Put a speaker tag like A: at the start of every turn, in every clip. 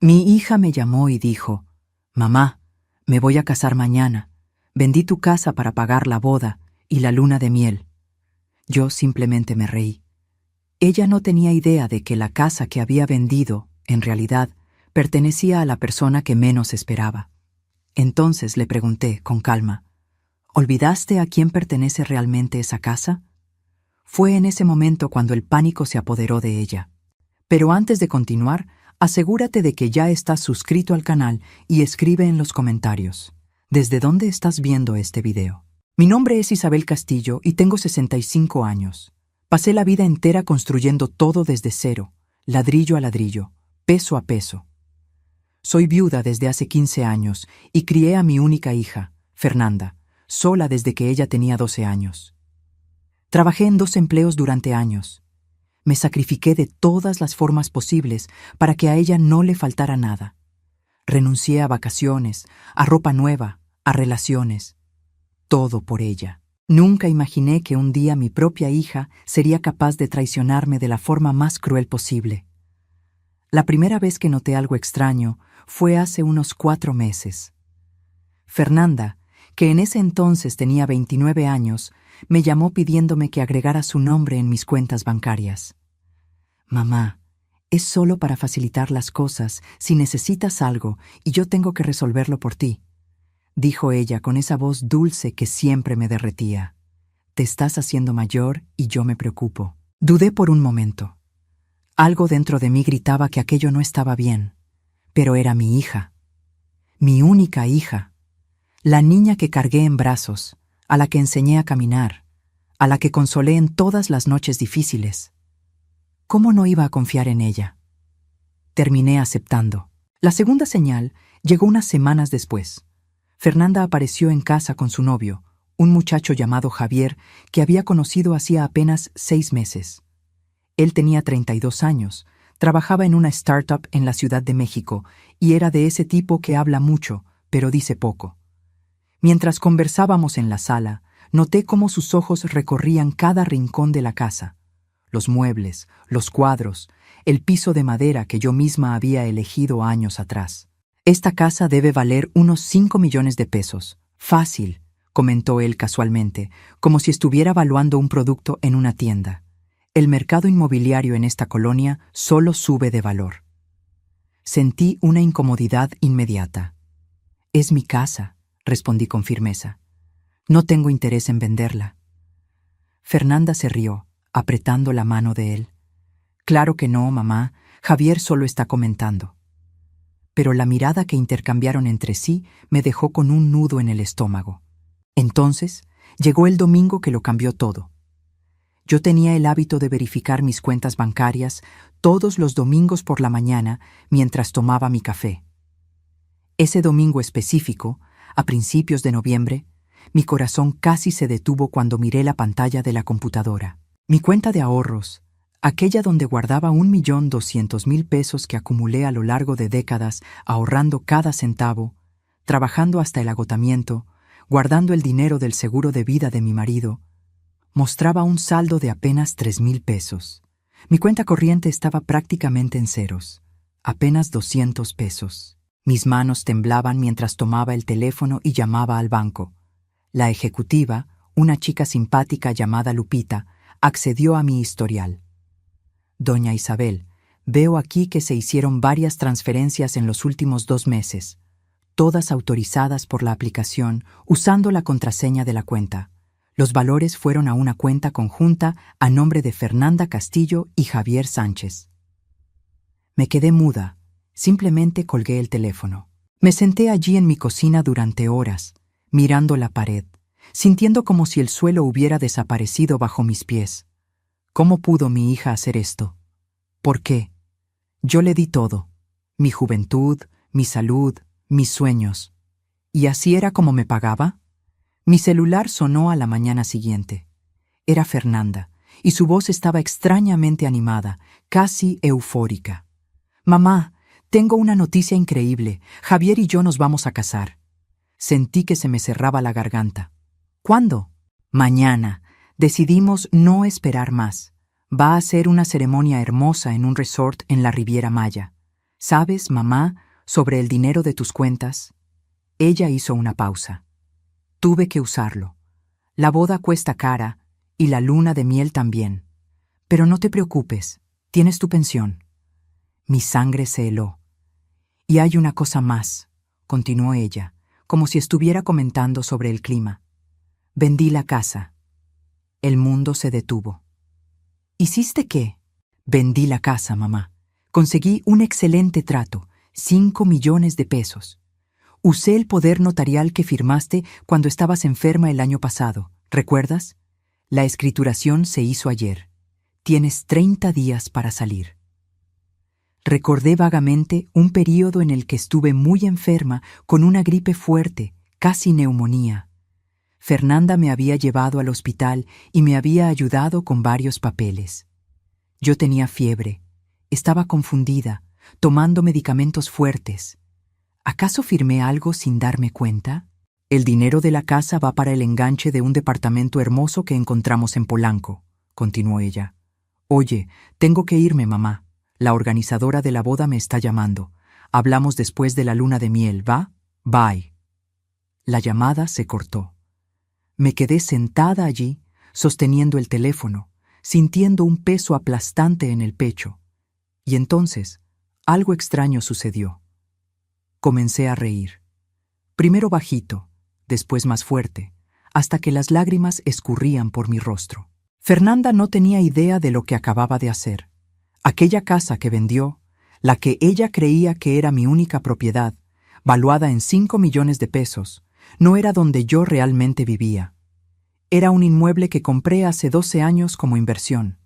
A: Mi hija me llamó y dijo: «Mamá, me voy a casar mañana. Vendí tu casa para pagar la boda y la luna de miel». Yo simplemente me reí. Ella no tenía idea de que la casa que había vendido, en realidad, pertenecía a la persona que menos esperaba. Entonces le pregunté, con calma: «¿Olvidaste a quién pertenece realmente esa casa?». Fue en ese momento cuando el pánico se apoderó de ella. Pero antes de continuar, asegúrate de que ya estás suscrito al canal y escribe en los comentarios: ¿desde dónde estás viendo este video? Mi nombre es Isabel Castillo y tengo 65 años. Pasé la vida entera construyendo todo desde cero, ladrillo a ladrillo, peso a peso. Soy viuda desde hace 15 años y crié a mi única hija, Fernanda, sola desde que ella tenía 12 años. Trabajé en 2 empleos durante años. Me sacrifiqué de todas las formas posibles para que a ella no le faltara nada. Renuncié a vacaciones, a ropa nueva, a relaciones. Todo por ella. Nunca imaginé que un día mi propia hija sería capaz de traicionarme de la forma más cruel posible. La primera vez que noté algo extraño fue hace unos 4 meses. Fernanda, que en ese entonces tenía 29 años, me llamó pidiéndome que agregara su nombre en mis cuentas bancarias. «Mamá, es solo para facilitar las cosas si necesitas algo y yo tengo que resolverlo por ti», dijo ella con esa voz dulce que siempre me derretía. «Te estás haciendo mayor y yo me preocupo». Dudé por un momento. Algo dentro de mí gritaba que aquello no estaba bien, pero era mi hija, mi única hija, la niña que cargué en brazos, a la que enseñé a caminar, a la que consolé en todas las noches difíciles. ¿Cómo no iba a confiar en ella? Terminé aceptando. La segunda señal llegó unas semanas después. Fernanda apareció en casa con su novio, un muchacho llamado Javier que había conocido hacía apenas 6 meses. Él tenía 32 años, trabajaba en una startup en la Ciudad de México y era de ese tipo que habla mucho, pero dice poco. Mientras conversábamos en la sala, noté cómo sus ojos recorrían cada rincón de la casa. Los muebles, los cuadros, el piso de madera que yo misma había elegido años atrás. «Esta casa debe valer unos 5 millones de pesos. Fácil», comentó él casualmente, como si estuviera evaluando un producto en una tienda. «El mercado inmobiliario en esta colonia solo sube de valor». Sentí una incomodidad inmediata. «Es mi casa», respondí con firmeza. «No tengo interés en venderla». Fernanda se rió, apretando la mano de él. «Claro que no, mamá. Javier solo está comentando». Pero la mirada que intercambiaron entre sí me dejó con un nudo en el estómago. Entonces llegó el domingo que lo cambió todo. Yo tenía el hábito de verificar mis cuentas bancarias todos los domingos por la mañana mientras tomaba mi café. Ese domingo específico, a principios de noviembre, mi corazón casi se detuvo cuando miré la pantalla de la computadora. Mi cuenta de ahorros, aquella donde guardaba 1.200.000 pesos que acumulé a lo largo de décadas ahorrando cada centavo, trabajando hasta el agotamiento, guardando el dinero del seguro de vida de mi marido, mostraba un saldo de apenas 3.000 pesos. Mi cuenta corriente estaba prácticamente en ceros, apenas 200 pesos. Mis manos temblaban mientras tomaba el teléfono y llamaba al banco. La ejecutiva, una chica simpática llamada Lupita, accedió a mi historial. «Doña Isabel, veo aquí que se hicieron varias transferencias en los últimos 2 meses, todas autorizadas por la aplicación usando la contraseña de la cuenta. Los valores fueron a una cuenta conjunta a nombre de Fernanda Castillo y Javier Sánchez». Me quedé muda, simplemente colgué el teléfono. Me senté allí en mi cocina durante horas, mirando la pared, sintiendo como si el suelo hubiera desaparecido bajo mis pies. ¿Cómo pudo mi hija hacer esto? ¿Por qué? Yo le di todo, mi juventud, mi salud, mis sueños. ¿Y así era como me pagaba? Mi celular sonó a la mañana siguiente. Era Fernanda, y su voz estaba extrañamente animada, casi eufórica. «Mamá, tengo una noticia increíble. Javier y yo nos vamos a casar». Sentí que se me cerraba la garganta. «¿Cuándo?» «Mañana. Decidimos no esperar más. Va a ser una ceremonia hermosa en un resort en la Riviera Maya. ¿Sabes, mamá, sobre el dinero de tus cuentas? Ella hizo una pausa. Tuve que usarlo. La boda cuesta cara y la luna de miel también. Pero no te preocupes, tienes tu pensión. Mi sangre se heló. Y hay una cosa más, continuó ella, como si estuviera comentando sobre el clima. Vendí la casa. El mundo se detuvo. ¿Hiciste qué? Vendí la casa, mamá. Conseguí un excelente trato, 5 millones de pesos. Usé el poder notarial que firmaste cuando estabas enferma el año pasado, ¿recuerdas? La escrituración se hizo ayer. Tienes 30 días para salir. Recordé vagamente un período en el que estuve muy enferma con una gripe fuerte, casi neumonía. Fernanda me había llevado al hospital y me había ayudado con varios papeles. Yo tenía fiebre, estaba confundida, tomando medicamentos fuertes. ¿Acaso firmé algo sin darme cuenta? El dinero de la casa va para el enganche de un departamento hermoso que encontramos en Polanco, continuó ella. Oye, tengo que irme, mamá. La organizadora de la boda me está llamando. Hablamos después de la luna de miel, ¿va? Bye. La llamada se cortó. Me quedé sentada allí, sosteniendo el teléfono, sintiendo un peso aplastante en el pecho. Y entonces, algo extraño sucedió. Comencé a reír. Primero bajito, después más fuerte, hasta que las lágrimas escurrían por mi rostro. Fernanda no tenía idea de lo que acababa de hacer. Aquella casa que vendió, la que ella creía que era mi única propiedad, valuada en 5 millones de pesos, no era donde yo realmente vivía. Era un inmueble que compré hace 12 años como inversión,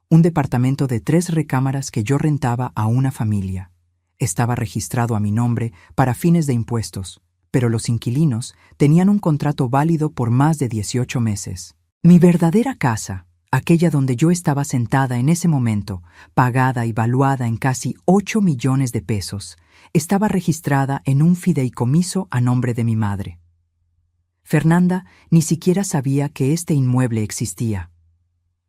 A: un departamento de 3 recámaras que yo rentaba a una familia. Estaba registrado a mi nombre para fines de impuestos, pero los inquilinos tenían un contrato válido por más de 18 meses. Mi verdadera casa, aquella donde yo estaba sentada en ese momento, pagada y valuada en casi 8 millones de pesos, estaba registrada en un fideicomiso a nombre de mi madre. Fernanda ni siquiera sabía que este inmueble existía.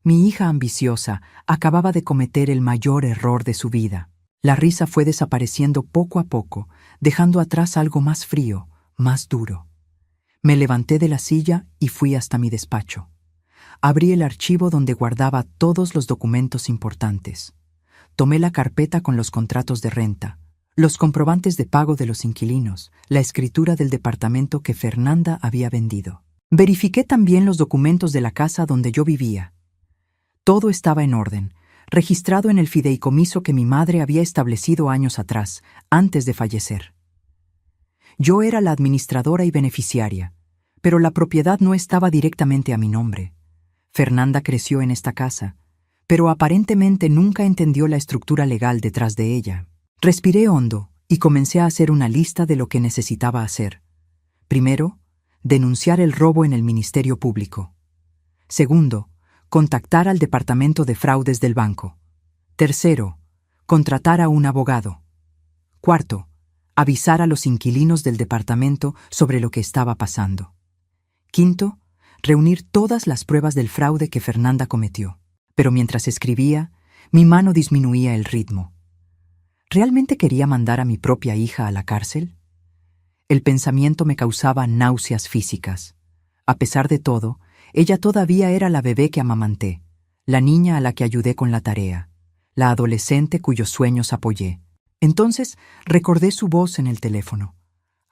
A: Mi hija ambiciosa acababa de cometer el mayor error de su vida. La risa fue desapareciendo poco a poco, dejando atrás algo más frío, más duro. Me levanté de la silla y fui hasta mi despacho. Abrí el archivo donde guardaba todos los documentos importantes. Tomé la carpeta con los contratos de renta, los comprobantes de pago de los inquilinos, la escritura del departamento que Fernanda había vendido. Verifiqué también los documentos de la casa donde yo vivía. Todo estaba en orden, registrado en el fideicomiso que mi madre había establecido años atrás, antes de fallecer. Yo era la administradora y beneficiaria, pero la propiedad no estaba directamente a mi nombre. Fernanda creció en esta casa, pero aparentemente nunca entendió la estructura legal detrás de ella. Respiré hondo y comencé a hacer una lista de lo que necesitaba hacer. Primero, denunciar el robo en el Ministerio Público. Segundo, contactar al Departamento de Fraudes del banco. Tercero, contratar a un abogado. Cuarto, avisar a los inquilinos del departamento sobre lo que estaba pasando. Quinto, reunir todas las pruebas del fraude que Fernanda cometió. Pero mientras escribía, mi mano disminuía el ritmo. ¿Realmente quería mandar a mi propia hija a la cárcel? El pensamiento me causaba náuseas físicas. A pesar de todo, ella todavía era la bebé que amamanté, la niña a la que ayudé con la tarea, la adolescente cuyos sueños apoyé. Entonces recordé su voz en el teléfono,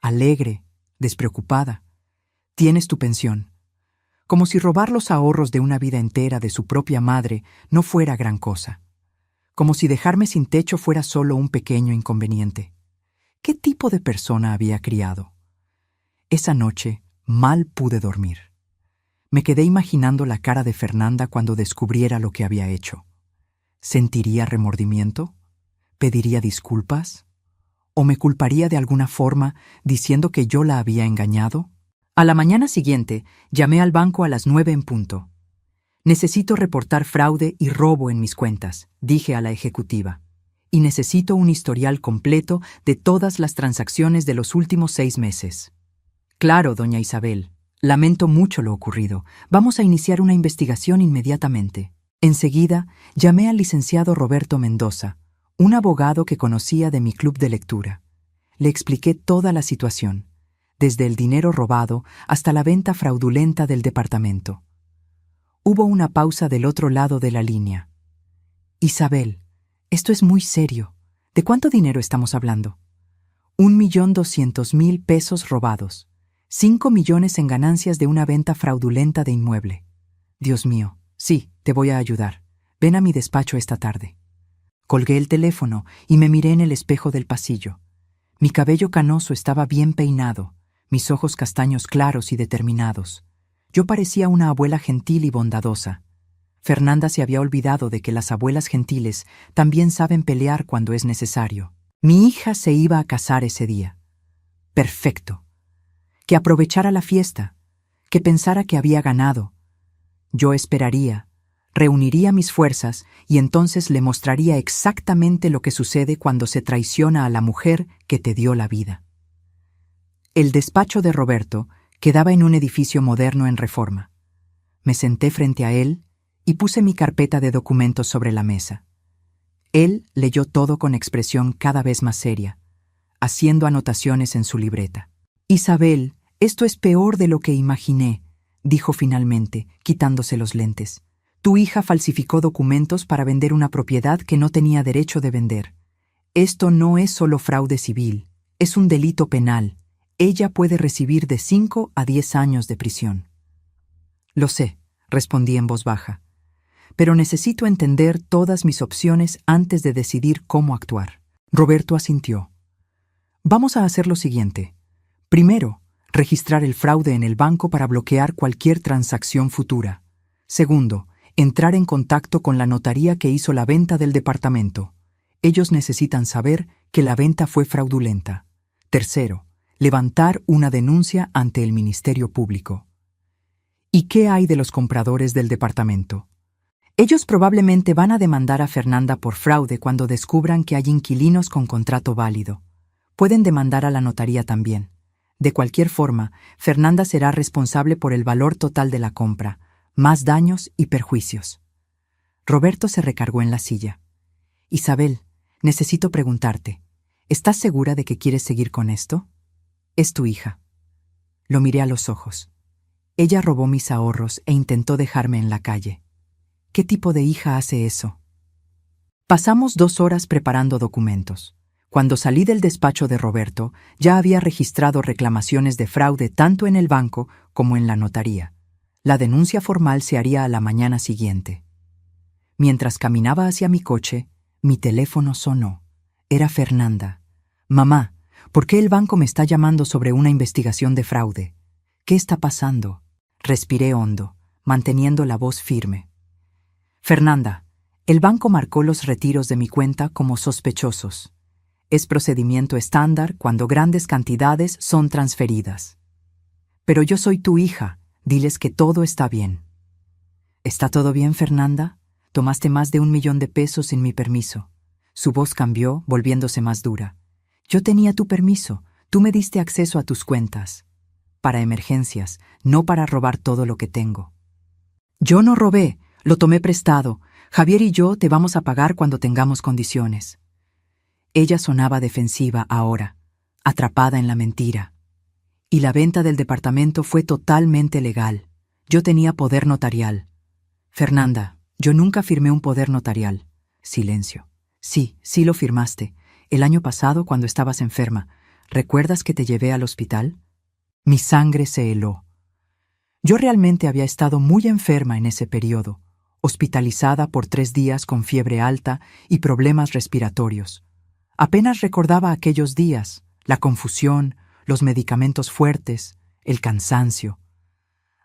A: alegre, despreocupada. «Tienes tu pensión». Como si robar los ahorros de una vida entera de su propia madre no fuera gran cosa. Como si dejarme sin techo fuera solo un pequeño inconveniente. ¿Qué tipo de persona había criado? Esa noche mal pude dormir. Me quedé imaginando la cara de Fernanda cuando descubriera lo que había hecho. ¿Sentiría remordimiento? ¿Pediría disculpas? ¿O me culparía de alguna forma diciendo que yo la había engañado? A la mañana siguiente, llamé al banco a las 9 en punto. «Necesito reportar fraude y robo en mis cuentas», dije a la ejecutiva. «Y necesito un historial completo de todas las transacciones de los últimos 6 meses». «Claro, doña Isabel. Lamento mucho lo ocurrido. Vamos a iniciar una investigación inmediatamente». Enseguida, llamé al licenciado Roberto Mendoza, Un abogado que conocía de mi club de lectura. Le expliqué toda la situación, desde el dinero robado hasta la venta fraudulenta del departamento. Hubo una pausa del otro lado de la línea. Isabel, esto es muy serio. ¿De cuánto dinero estamos hablando? 1.200.000 pesos robados. 5 millones en ganancias de una venta fraudulenta de inmueble. Dios mío, sí, te voy a ayudar. Ven a mi despacho esta tarde. Colgué el teléfono y me miré en el espejo del pasillo. Mi cabello canoso estaba bien peinado, mis ojos castaños claros y determinados. Yo parecía una abuela gentil y bondadosa. Fernanda se había olvidado de que las abuelas gentiles también saben pelear cuando es necesario. Mi hija se iba a casar ese día. Perfecto. Que aprovechara la fiesta, que pensara que había ganado. Yo esperaría, reuniría mis fuerzas y entonces le mostraría exactamente lo que sucede cuando se traiciona a la mujer que te dio la vida. El despacho de Roberto quedaba en un edificio moderno en Reforma. Me senté frente a él y puse mi carpeta de documentos sobre la mesa. Él leyó todo con expresión cada vez más seria, haciendo anotaciones en su libreta. Isabel, esto es peor de lo que imaginé, dijo finalmente, quitándose los lentes. Tu hija falsificó documentos para vender una propiedad que no tenía derecho de vender. Esto no es solo fraude civil, es un delito penal. Ella puede recibir de 5 a 10 años de prisión. Lo sé, respondí en voz baja, pero necesito entender todas mis opciones antes de decidir cómo actuar. Roberto asintió. Vamos a hacer lo siguiente. Primero, registrar el fraude en el banco para bloquear cualquier transacción futura. Segundo, entrar en contacto con la notaría que hizo la venta del departamento. Ellos necesitan saber que la venta fue fraudulenta. Tercero, levantar una denuncia ante el Ministerio Público. ¿Y qué hay de los compradores del departamento? Ellos probablemente van a demandar a Fernanda por fraude cuando descubran que hay inquilinos con contrato válido. Pueden demandar a la notaría también. De cualquier forma, Fernanda será responsable por el valor total de la compra, más daños y perjuicios. Roberto se recargó en la silla. Isabel, necesito preguntarte, ¿estás segura de que quieres seguir con esto? Es tu hija. Lo miré a los ojos. Ella robó mis ahorros e intentó dejarme en la calle. ¿Qué tipo de hija hace eso? Pasamos 2 horas preparando documentos. Cuando salí del despacho de Roberto, ya había registrado reclamaciones de fraude tanto en el banco como en la notaría. La denuncia formal se haría a la mañana siguiente. Mientras caminaba hacia mi coche, mi teléfono sonó. Era Fernanda. Mamá, ¿por qué el banco me está llamando sobre una investigación de fraude? ¿Qué está pasando? Respiré hondo, manteniendo la voz firme. Fernanda, el banco marcó los retiros de mi cuenta como sospechosos. Es procedimiento estándar cuando grandes cantidades son transferidas. Pero yo soy tu hija, diles que todo está bien. ¿Está todo bien, Fernanda? Tomaste más de 1 millón de pesos sin mi permiso. Su voz cambió, volviéndose más dura. Yo tenía tu permiso, tú me diste acceso a tus cuentas. Para emergencias, no para robar todo lo que tengo. Yo no robé, lo tomé prestado. Javier y yo te vamos a pagar cuando tengamos condiciones. Ella sonaba defensiva ahora, atrapada en la mentira. Y la venta del departamento fue totalmente legal. Yo tenía poder notarial. Fernanda, yo nunca firmé un poder notarial. Silencio. Sí, sí lo firmaste. El año pasado, cuando estabas enferma. ¿Recuerdas que te llevé al hospital? Mi sangre se heló. Yo realmente había estado muy enferma en ese periodo, hospitalizada por 3 días con fiebre alta y problemas respiratorios. Apenas recordaba aquellos días, la confusión, los medicamentos fuertes, el cansancio.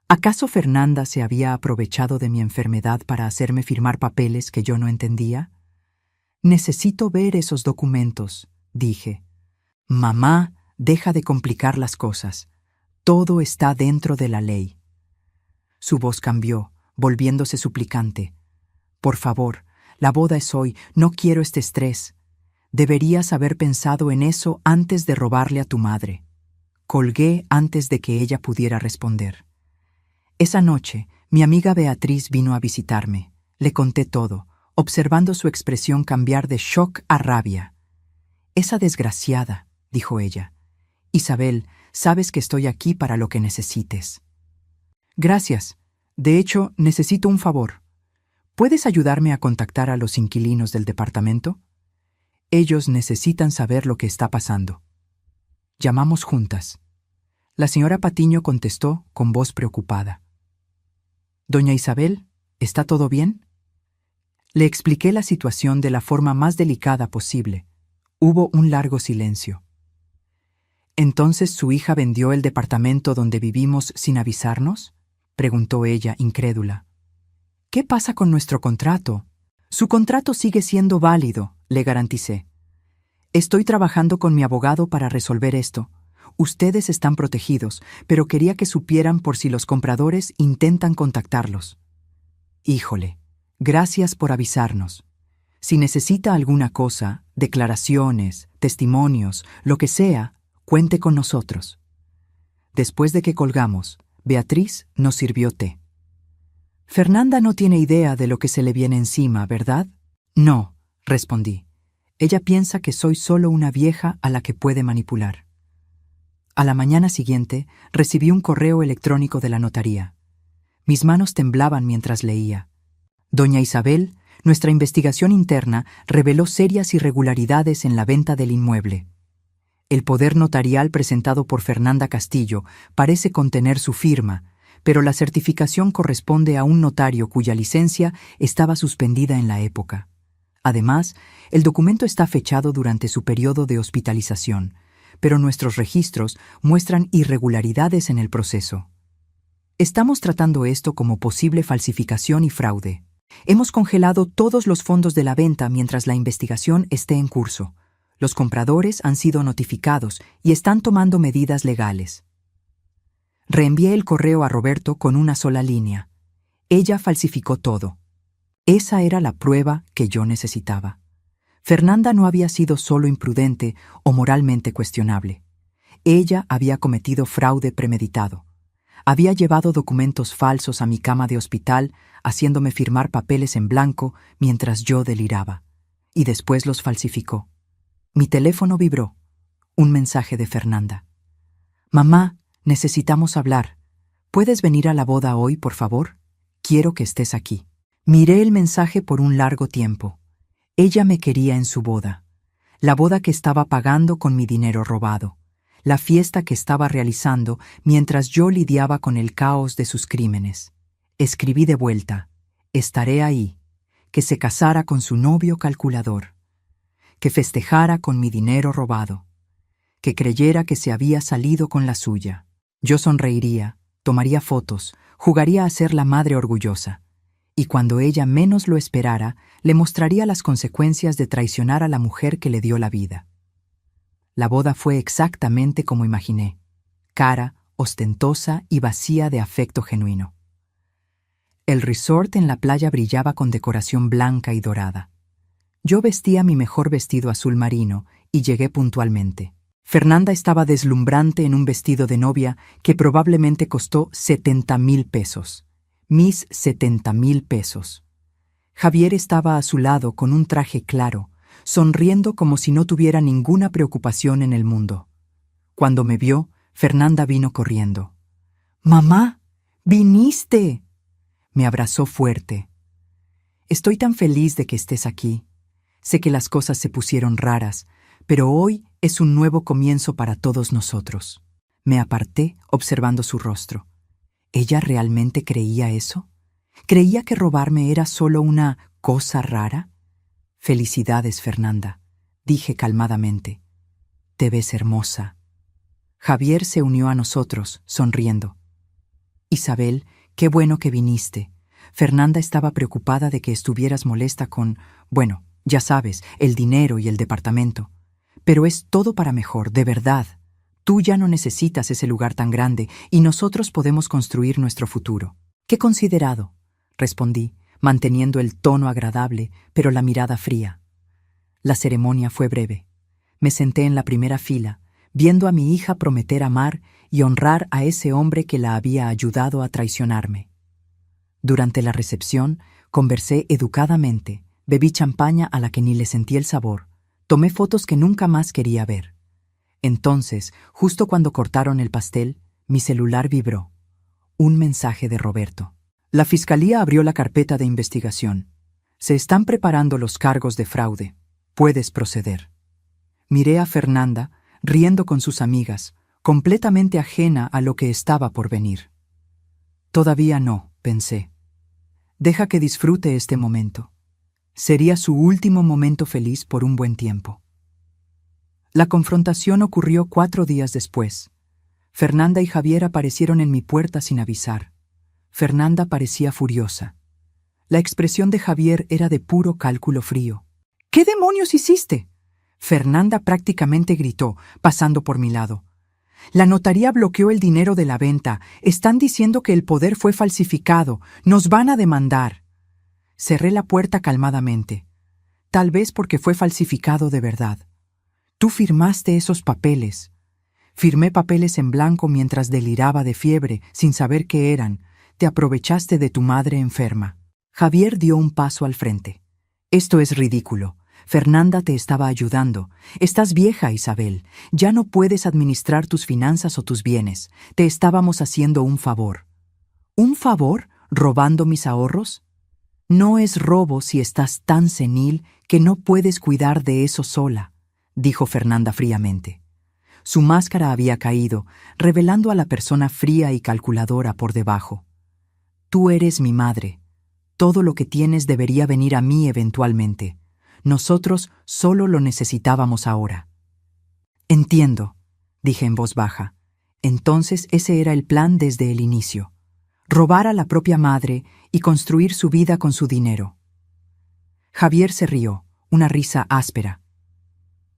A: ¿Acaso Fernanda se había aprovechado de mi enfermedad para hacerme firmar papeles que yo no entendía? Necesito ver esos documentos, dije. Mamá, deja de complicar las cosas. Todo está dentro de la ley. Su voz cambió, volviéndose suplicante. Por favor, la boda es hoy, no quiero este estrés. Deberías haber pensado en eso antes de robarle a tu madre. Colgué antes de que ella pudiera responder. Esa noche, mi amiga Beatriz vino a visitarme. Le conté todo, observando su expresión cambiar de shock a rabia. «Esa desgraciada», dijo ella. «Isabel, sabes que estoy aquí para lo que necesites». «Gracias. De hecho, necesito un favor. ¿Puedes ayudarme a contactar a los inquilinos del departamento? Ellos necesitan saber lo que está pasando». Llamamos juntas. La señora Patiño contestó con voz preocupada. «Doña Isabel, ¿está todo bien?» Le expliqué la situación de la forma más delicada posible. Hubo un largo silencio. «¿Entonces su hija vendió el departamento donde vivimos sin avisarnos?», preguntó ella, incrédula. «¿Qué pasa con nuestro contrato?» «Su contrato sigue siendo válido», le garanticé. «Estoy trabajando con mi abogado para resolver esto. Ustedes están protegidos, pero quería que supieran por si los compradores intentan contactarlos». «Híjole, gracias por avisarnos. Si necesita alguna cosa, declaraciones, testimonios, lo que sea, cuente con nosotros». Después de que colgamos, Beatriz nos sirvió té. «Fernanda no tiene idea de lo que se le viene encima, ¿verdad?» «No», respondí. «Ella piensa que soy solo una vieja a la que puede manipular». A la mañana siguiente, recibí un correo electrónico de la notaría. Mis manos temblaban mientras leía. «Doña Isabel, nuestra investigación interna reveló serias irregularidades en la venta del inmueble. El poder notarial presentado por Fernanda Castillo parece contener su firma, pero la certificación corresponde a un notario cuya licencia estaba suspendida en la época. Además, el documento está fechado durante su periodo de hospitalización, pero nuestros registros muestran irregularidades en el proceso. Estamos tratando esto como posible falsificación y fraude. Hemos congelado todos los fondos de la venta mientras la investigación esté en curso. Los compradores han sido notificados y están tomando medidas legales». Reenvié el correo a Roberto con una sola línea. Ella falsificó todo. Esa era la prueba que yo necesitaba. Fernanda no había sido solo imprudente o moralmente cuestionable. Ella había cometido fraude premeditado. Había llevado documentos falsos a mi cama de hospital, haciéndome firmar papeles en blanco mientras yo deliraba. Y después los falsificó. Mi teléfono vibró. Un mensaje de Fernanda. «Mamá, necesitamos hablar. ¿Puedes venir a la boda hoy, por favor? Quiero que estés aquí». Miré el mensaje por un largo tiempo. Ella me quería en su boda. La boda que estaba pagando con mi dinero robado. La fiesta que estaba realizando mientras yo lidiaba con el caos de sus crímenes. Escribí de vuelta: «Estaré ahí». Que se casara con su novio calculador. Que festejara con mi dinero robado. Que creyera que se había salido con la suya. Yo sonreiría, tomaría fotos, jugaría a ser la madre orgullosa. Y cuando ella menos lo esperara, le mostraría las consecuencias de traicionar a la mujer que le dio la vida. La boda fue exactamente como imaginé: cara, ostentosa y vacía de afecto genuino. El resort en la playa brillaba con decoración blanca y dorada. Yo vestía mi mejor vestido azul marino y llegué puntualmente. Fernanda estaba deslumbrante en un vestido de novia que probablemente costó 70,000 pesos. Mis 70,000 pesos. Javier estaba a su lado con un traje claro, sonriendo como si no tuviera ninguna preocupación en el mundo. Cuando me vio, Fernanda vino corriendo. «¡Mamá! ¡Viniste!». Me abrazó fuerte. «Estoy tan feliz de que estés aquí. Sé que las cosas se pusieron raras, pero hoy es un nuevo comienzo para todos nosotros». Me aparté observando su rostro. ¿Ella realmente creía eso? ¿Creía que robarme era solo una cosa rara? «Felicidades, Fernanda», dije calmadamente. «Te ves hermosa». Javier se unió a nosotros, sonriendo. «Isabel, qué bueno que viniste. Fernanda estaba preocupada de que estuvieras molesta con, bueno, ya sabes, el dinero y el departamento. Pero es todo para mejor, de verdad. Tú ya no necesitas ese lugar tan grande y nosotros podemos construir nuestro futuro». «Qué considerado», respondí, manteniendo el tono agradable, pero la mirada fría. La ceremonia fue breve. Me senté en la primera fila, viendo a mi hija prometer amar y honrar a ese hombre que la había ayudado a traicionarme. Durante la recepción, conversé educadamente, Bebí champaña a la que ni le sentí el sabor. Tomé fotos que nunca más quería ver. Entonces, justo cuando cortaron el pastel, mi celular vibró. Un mensaje de Roberto. La fiscalía abrió la carpeta de investigación. Se están preparando los cargos de fraude. Puedes proceder. Miré a Fernanda, riendo con sus amigas, completamente ajena a lo que estaba por venir. Todavía no, pensé. Deja que disfrute este momento. Sería su último momento feliz por un buen tiempo. La confrontación ocurrió 4 días después. Fernanda y Javier aparecieron en mi puerta sin avisar. Fernanda parecía furiosa. La expresión de Javier era de puro cálculo frío. ¿Qué demonios hiciste? Fernanda prácticamente gritó, pasando por mi lado. La notaría bloqueó el dinero de la venta. Están diciendo que el poder fue falsificado. Nos van a demandar. Cerré la puerta calmadamente. Tal vez porque fue falsificado de verdad. Tú firmaste esos papeles. Firmé papeles en blanco mientras deliraba de fiebre, sin saber qué eran. Te aprovechaste de tu madre enferma. Javier dio un paso al frente. Esto es ridículo. Fernanda te estaba ayudando. Estás vieja, Isabel. Ya no puedes administrar tus finanzas o tus bienes. Te estábamos haciendo un favor. ¿Un favor? ¿Robando mis ahorros? No es robo si estás tan senil que no puedes cuidar de eso sola, dijo Fernanda fríamente. Su máscara había caído, revelando a la persona fría y calculadora por debajo. Tú eres mi madre. Todo lo que tienes debería venir a mí eventualmente. Nosotros solo lo necesitábamos ahora. Entiendo, dije en voz baja. Entonces ese era el plan desde el inicio. Robar a la propia madre y construir su vida con su dinero. Javier se rió, una risa áspera.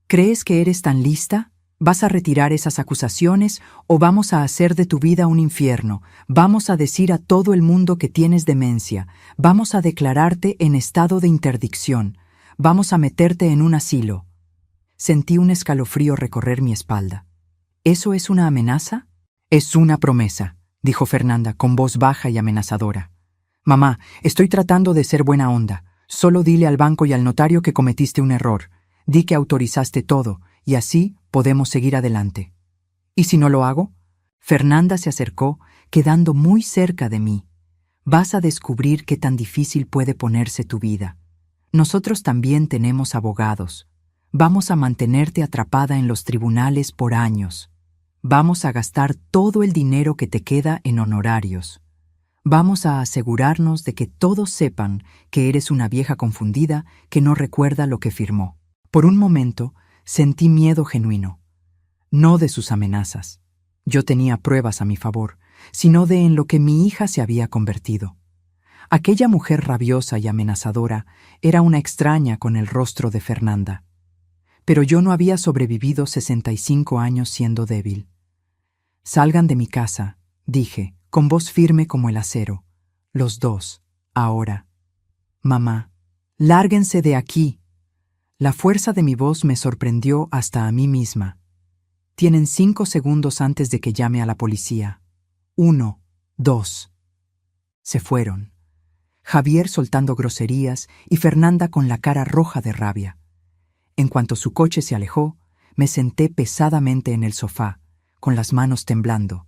A: ¿Crees que eres tan lista? ¿Vas a retirar esas acusaciones o vamos a hacer de tu vida un infierno? Vamos a decir a todo el mundo que tienes demencia. Vamos a declararte en estado de interdicción. Vamos a meterte en un asilo. Sentí un escalofrío recorrer mi espalda. ¿Eso es una amenaza? Es una promesa, dijo Fernanda con voz baja y amenazadora. Mamá, estoy tratando de ser buena onda. Solo dile al banco y al notario que cometiste un error. Di que autorizaste todo, y así podemos seguir adelante. ¿Y si no lo hago? Fernanda se acercó, quedando muy cerca de mí. Vas a descubrir qué tan difícil puede ponerse tu vida. Nosotros también tenemos abogados. Vamos a mantenerte atrapada en los tribunales por años. Vamos a gastar todo el dinero que te queda en honorarios. Vamos a asegurarnos de que todos sepan que eres una vieja confundida que no recuerda lo que firmó. Por un momento, sentí miedo genuino. No de sus amenazas. Yo tenía pruebas a mi favor, sino de en lo que mi hija se había convertido. Aquella mujer rabiosa y amenazadora era una extraña con el rostro de Fernanda. Pero yo no había sobrevivido 65 años siendo débil. Salgan de mi casa, dije, con voz firme como el acero. Los dos, ahora. Mamá, lárguense de aquí. La fuerza de mi voz me sorprendió hasta a mí misma. Tienen 5 segundos antes de que llame a la policía. 1, 2. Se fueron. Javier soltando groserías y Fernanda con la cara roja de rabia. En cuanto su coche se alejó, me senté pesadamente en el sofá, con las manos temblando.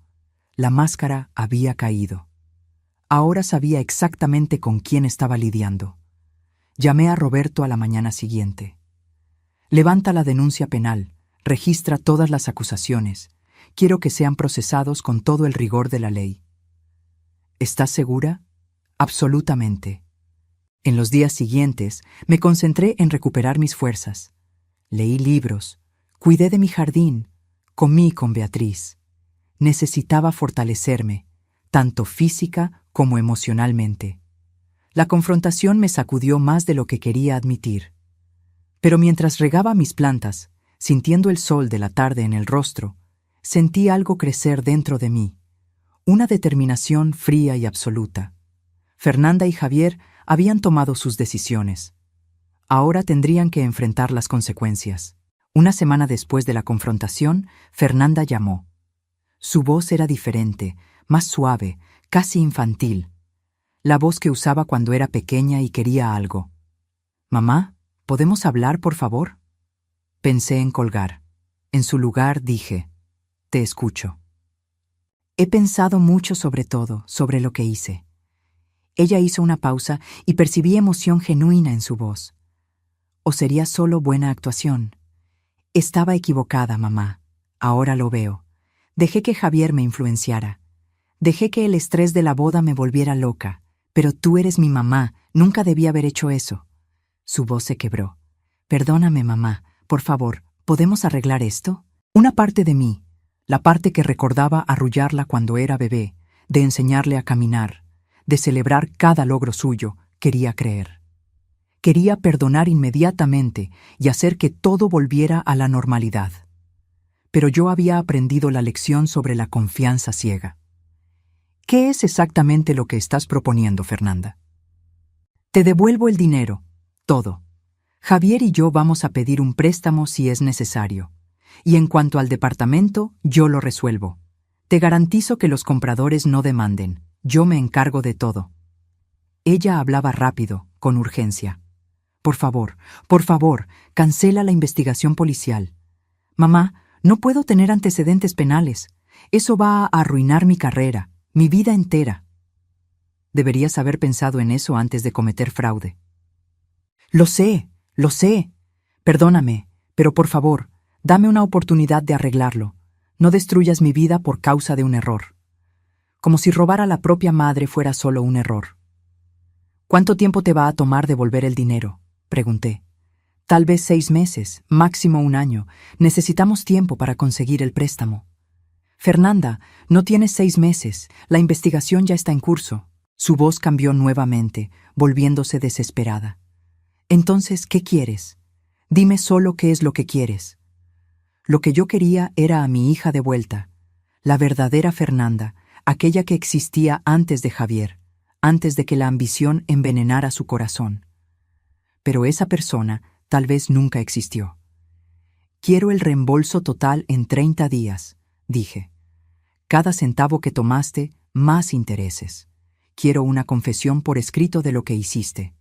A: La máscara había caído. Ahora sabía exactamente con quién estaba lidiando. Llamé a Roberto a la mañana siguiente. Levanta la denuncia penal, registra todas las acusaciones. Quiero que sean procesados con todo el rigor de la ley. ¿Estás segura? Absolutamente. En los días siguientes me concentré en recuperar mis fuerzas. Leí libros, cuidé de mi jardín, comí con Beatriz. Necesitaba fortalecerme, tanto física como emocionalmente. La confrontación me sacudió más de lo que quería admitir. Pero mientras regaba mis plantas, sintiendo el sol de la tarde en el rostro, sentí algo crecer dentro de mí, una determinación fría y absoluta. Fernanda y Javier habían tomado sus decisiones. Ahora tendrían que enfrentar las consecuencias. Una semana después de la confrontación, Fernanda llamó. Su voz era diferente, más suave, casi infantil. La voz que usaba cuando era pequeña y quería algo. Mamá, ¿podemos hablar, por favor? Pensé en colgar. En su lugar dije, te escucho. He pensado mucho sobre todo, sobre lo que hice. Ella hizo una pausa y percibí emoción genuina en su voz. ¿O sería solo buena actuación? Estaba equivocada, mamá. Ahora lo veo. Dejé que Javier me influenciara. Dejé que el estrés de la boda me volviera loca. Pero tú eres mi mamá, nunca debí haber hecho eso. Su voz se quebró. Perdóname, mamá. Por favor, ¿podemos arreglar esto? Una parte de mí, la parte que recordaba arrullarla cuando era bebé, de enseñarle a caminar, de celebrar cada logro suyo, quería creer. Quería perdonar inmediatamente y hacer que todo volviera a la normalidad. Pero yo había aprendido la lección sobre la confianza ciega. ¿Qué es exactamente lo que estás proponiendo, Fernanda? Te devuelvo el dinero, todo. Javier y yo vamos a pedir un préstamo si es necesario. Y en cuanto al departamento, yo lo resuelvo. Te garantizo que los compradores no demanden. Yo me encargo de todo. Ella hablaba rápido, con urgencia. Por favor, cancela la investigación policial. Mamá, no puedo tener antecedentes penales. Eso va a arruinar mi carrera, mi vida entera. Deberías haber pensado en eso antes de cometer fraude. Lo sé. Perdóname, pero por favor, dame una oportunidad de arreglarlo. No destruyas mi vida por causa de un error. Como si robar a la propia madre fuera solo un error. ¿Cuánto tiempo te va a tomar devolver el dinero?, pregunté. Tal vez 6 meses, máximo 1 año. Necesitamos tiempo para conseguir el préstamo. Fernanda, no tienes 6 meses. La investigación ya está en curso. Su voz cambió nuevamente, volviéndose desesperada. Entonces, ¿qué quieres? Dime solo qué es lo que quieres. Lo que yo quería era a mi hija de vuelta, la verdadera Fernanda, aquella que existía antes de Javier, antes de que la ambición envenenara su corazón. Pero esa persona tal vez nunca existió. Quiero el reembolso total en 30 días, dije. Cada centavo que tomaste, más intereses. Quiero una confesión por escrito de lo que hiciste.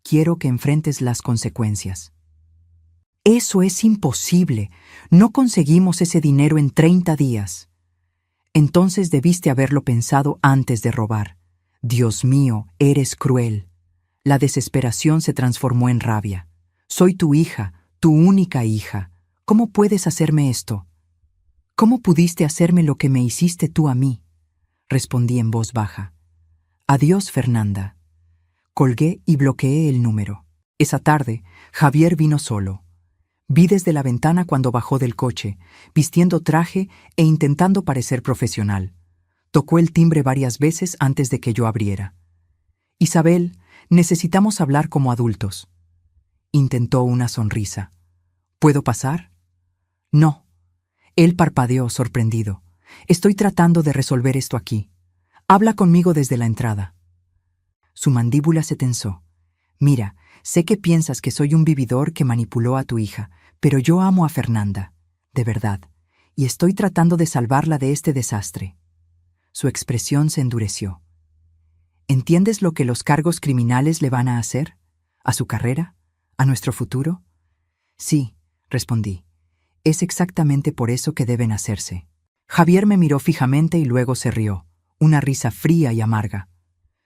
A: Quiero que enfrentes las consecuencias. Eso es imposible. No conseguimos ese dinero en 30 días. Entonces debiste haberlo pensado antes de robar. Dios mío, eres cruel. La desesperación se transformó en rabia. Soy tu hija, tu única hija. ¿Cómo puedes hacerme esto? ¿Cómo pudiste hacerme lo que me hiciste tú a mí? Respondí en voz baja. Adiós, Fernanda. Colgué y bloqueé el número. Esa tarde, Javier vino solo. Vi desde la ventana cuando bajó del coche, vistiendo traje e intentando parecer profesional. Tocó el timbre varias veces antes de que yo abriera. Isabel, necesitamos hablar como adultos. Intentó una sonrisa. ¿Puedo pasar? No. Él parpadeó sorprendido. Estoy tratando de resolver esto aquí. Habla conmigo desde la entrada. Su mandíbula se tensó. Mira, sé que piensas que soy un vividor que manipuló a tu hija, pero yo amo a Fernanda, de verdad, y estoy tratando de salvarla de este desastre. Su expresión se endureció. ¿Entiendes lo que los cargos criminales le van a hacer? ¿A su carrera? ¿A nuestro futuro? Sí, respondí. Es exactamente por eso que deben hacerse. Javier me miró fijamente y luego se rió, una risa fría y amarga.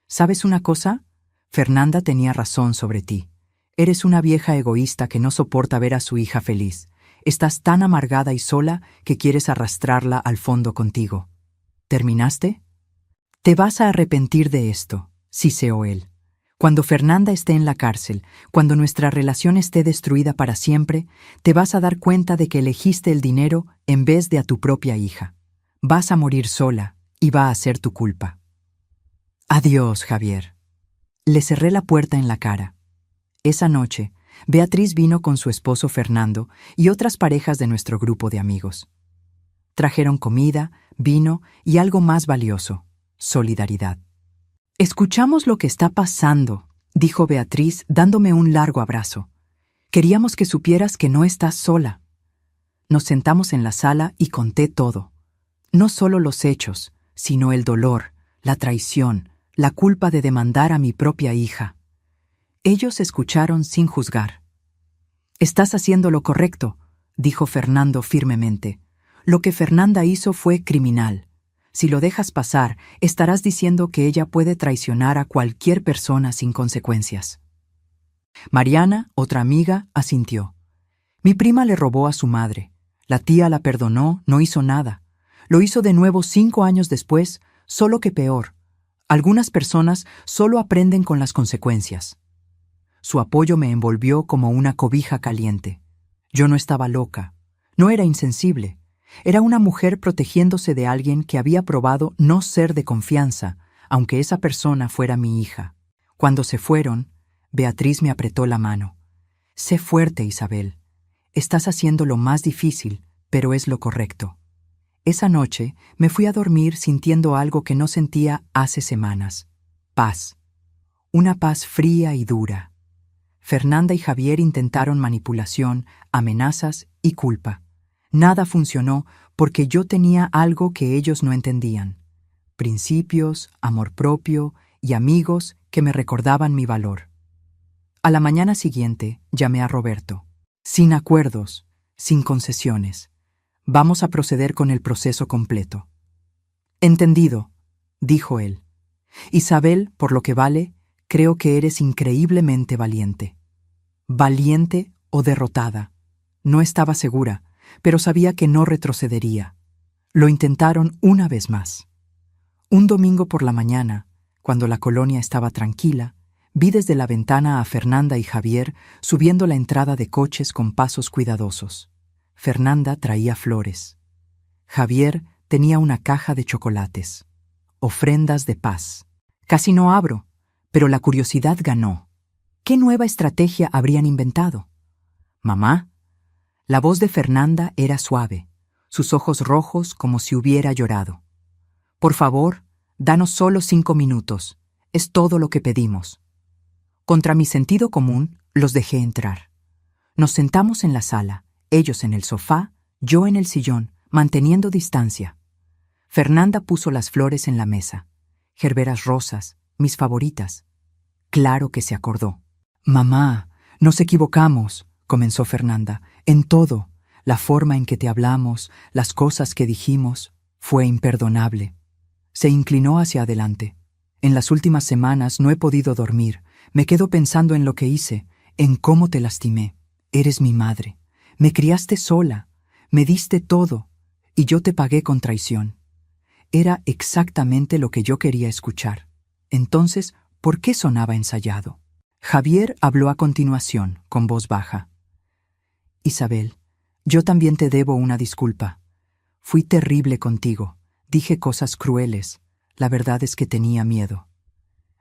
A: ¿Sabes una cosa? Fernanda tenía razón sobre ti. Eres una vieja egoísta que no soporta ver a su hija feliz. Estás tan amargada y sola que quieres arrastrarla al fondo contigo. ¿Terminaste? Te vas a arrepentir de esto, siseó él. Cuando Fernanda esté en la cárcel, cuando nuestra relación esté destruida para siempre, te vas a dar cuenta de que elegiste el dinero en vez de a tu propia hija. Vas a morir sola y va a ser tu culpa. Adiós, Javier. Le cerré la puerta en la cara. Esa noche, Beatriz vino con su esposo Fernando y otras parejas de nuestro grupo de amigos. Trajeron comida, vino y algo más valioso, solidaridad. Escuchamos lo que está pasando, dijo Beatriz dándome un largo abrazo. Queríamos que supieras que no estás sola. Nos sentamos en la sala y conté todo. No solo los hechos, sino el dolor, la traición, la culpa de demandar a mi propia hija. Ellos escucharon sin juzgar. «Estás haciendo lo correcto», dijo Fernando firmemente. «Lo que Fernanda hizo fue criminal. Si lo dejas pasar, estarás diciendo que ella puede traicionar a cualquier persona sin consecuencias». Mariana, otra amiga, asintió. «Mi prima le robó a su madre. La tía la perdonó, no hizo nada. Lo hizo de nuevo 5 años después, solo que peor. Algunas personas solo aprenden con las consecuencias». Su apoyo me envolvió como una cobija caliente. Yo no estaba loca, no era insensible. Era una mujer protegiéndose de alguien que había probado no ser de confianza, aunque esa persona fuera mi hija. Cuando se fueron, Beatriz me apretó la mano. «Sé fuerte, Isabel. Estás haciendo lo más difícil, pero es lo correcto». Esa noche me fui a dormir sintiendo algo que no sentía hace semanas. Paz. Una paz fría y dura. Fernanda y Javier intentaron manipulación, amenazas y culpa. Nada funcionó porque yo tenía algo que ellos no entendían. Principios, amor propio y amigos que me recordaban mi valor. A la mañana siguiente llamé a Roberto. Sin acuerdos, sin concesiones. Vamos a proceder con el proceso completo. «Entendido», dijo él. «Isabel, por lo que vale, creo que eres increíblemente valiente». ¿Valiente o derrotada? No estaba segura, pero sabía que no retrocedería. Lo intentaron una vez más. Un domingo por la mañana, cuando la colonia estaba tranquila, vi desde la ventana a Fernanda y Javier subiendo la entrada de coches con pasos cuidadosos. Fernanda traía flores. Javier tenía una caja de chocolates. Ofrendas de paz. Casi no abro, pero la curiosidad ganó. ¿Qué nueva estrategia habrían inventado? «Mamá». La voz de Fernanda era suave, sus ojos rojos como si hubiera llorado. «Por favor, danos solo 5 minutos. Es todo lo que pedimos». Contra mi sentido común, los dejé entrar. Nos sentamos en la sala, ellos en el sofá, yo en el sillón, manteniendo distancia. Fernanda puso las flores en la mesa. Gerberas rosas, mis favoritas. Claro que se acordó. «Mamá, nos equivocamos», comenzó Fernanda, «en todo. La forma en que te hablamos, las cosas que dijimos, fue imperdonable». Se inclinó hacia adelante. «En las últimas semanas no he podido dormir. Me quedo pensando en lo que hice, en cómo te lastimé. Eres mi madre. Me criaste sola. Me diste todo. Y yo te pagué con traición». Era exactamente lo que yo quería escuchar. Entonces, ¿por qué sonaba ensayado? Javier habló a continuación, con voz baja. «Isabel, yo también te debo una disculpa. Fui terrible contigo. Dije cosas crueles. La verdad es que tenía miedo».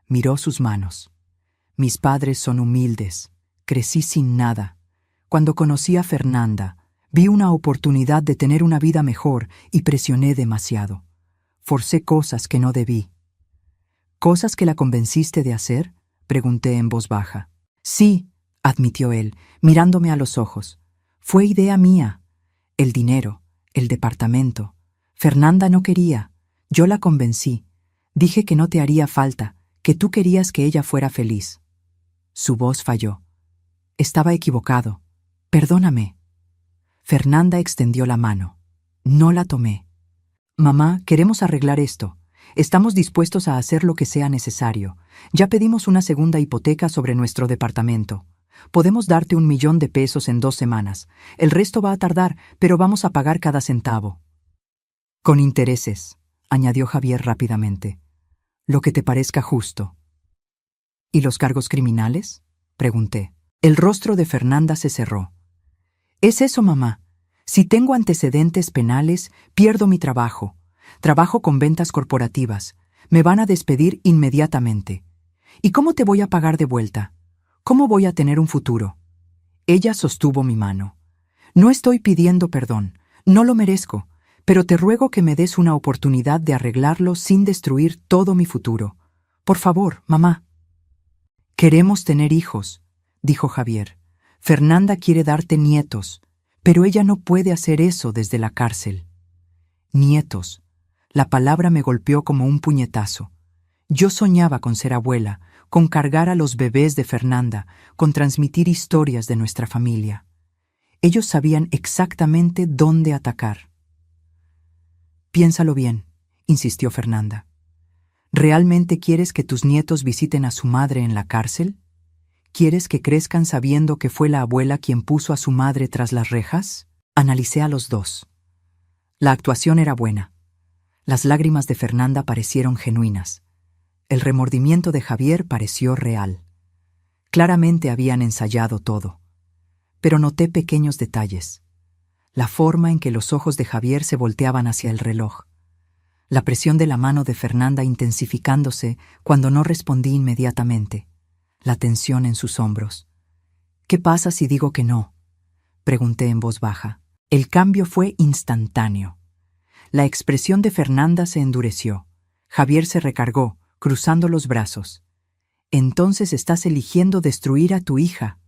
A: Miró sus manos. «Mis padres son humildes. Crecí sin nada. Cuando conocí a Fernanda, vi una oportunidad de tener una vida mejor y presioné demasiado. Forcé cosas que no debí». «¿Cosas que la convenciste de hacer?», pregunté en voz baja. «Sí», admitió él, mirándome a los ojos. «Fue idea mía. El dinero, el departamento. Fernanda no quería. Yo la convencí. Dije que no te haría falta, que tú querías que ella fuera feliz». Su voz falló. «Estaba equivocado. Perdóname». Fernanda extendió la mano. No la tomé. «Mamá, queremos arreglar esto. Estamos dispuestos a hacer lo que sea necesario. Ya pedimos una segunda hipoteca sobre nuestro departamento. Podemos darte 1 millón de pesos en 2 semanas. El resto va a tardar, pero vamos a pagar cada centavo». «Con intereses», añadió Javier rápidamente. «Lo que te parezca justo». «¿Y los cargos criminales?», pregunté. El rostro de Fernanda se cerró. «Es eso, mamá. Si tengo antecedentes penales, pierdo mi trabajo. Trabajo con ventas corporativas. Me van a despedir inmediatamente. ¿Y cómo te voy a pagar de vuelta? ¿Cómo voy a tener un futuro?». Ella sostuvo mi mano. «No estoy pidiendo perdón. No lo merezco. Pero te ruego que me des una oportunidad de arreglarlo sin destruir todo mi futuro. Por favor, mamá». «Queremos tener hijos», dijo Javier. «Fernanda quiere darte nietos, pero ella no puede hacer eso desde la cárcel». Nietos. La palabra me golpeó como un puñetazo. Yo soñaba con ser abuela, con cargar a los bebés de Fernanda, con transmitir historias de nuestra familia. Ellos sabían exactamente dónde atacar. Piénsalo bien, insistió Fernanda. ¿Realmente quieres que tus nietos visiten a su madre en la cárcel? ¿Quieres que crezcan sabiendo que fue la abuela quien puso a su madre tras las rejas? Analicé a los dos. La actuación era buena. Las lágrimas de Fernanda parecieron genuinas. El remordimiento de Javier pareció real. Claramente habían ensayado todo. Pero noté pequeños detalles. La forma en que los ojos de Javier se volteaban hacia el reloj. La presión de la mano de Fernanda intensificándose cuando no respondí inmediatamente. La tensión en sus hombros. ¿Qué pasa si digo que no?, pregunté en voz baja. El cambio fue instantáneo. La expresión de Fernanda se endureció. Javier se recargó, cruzando los brazos. «Entonces estás eligiendo destruir a tu hija»,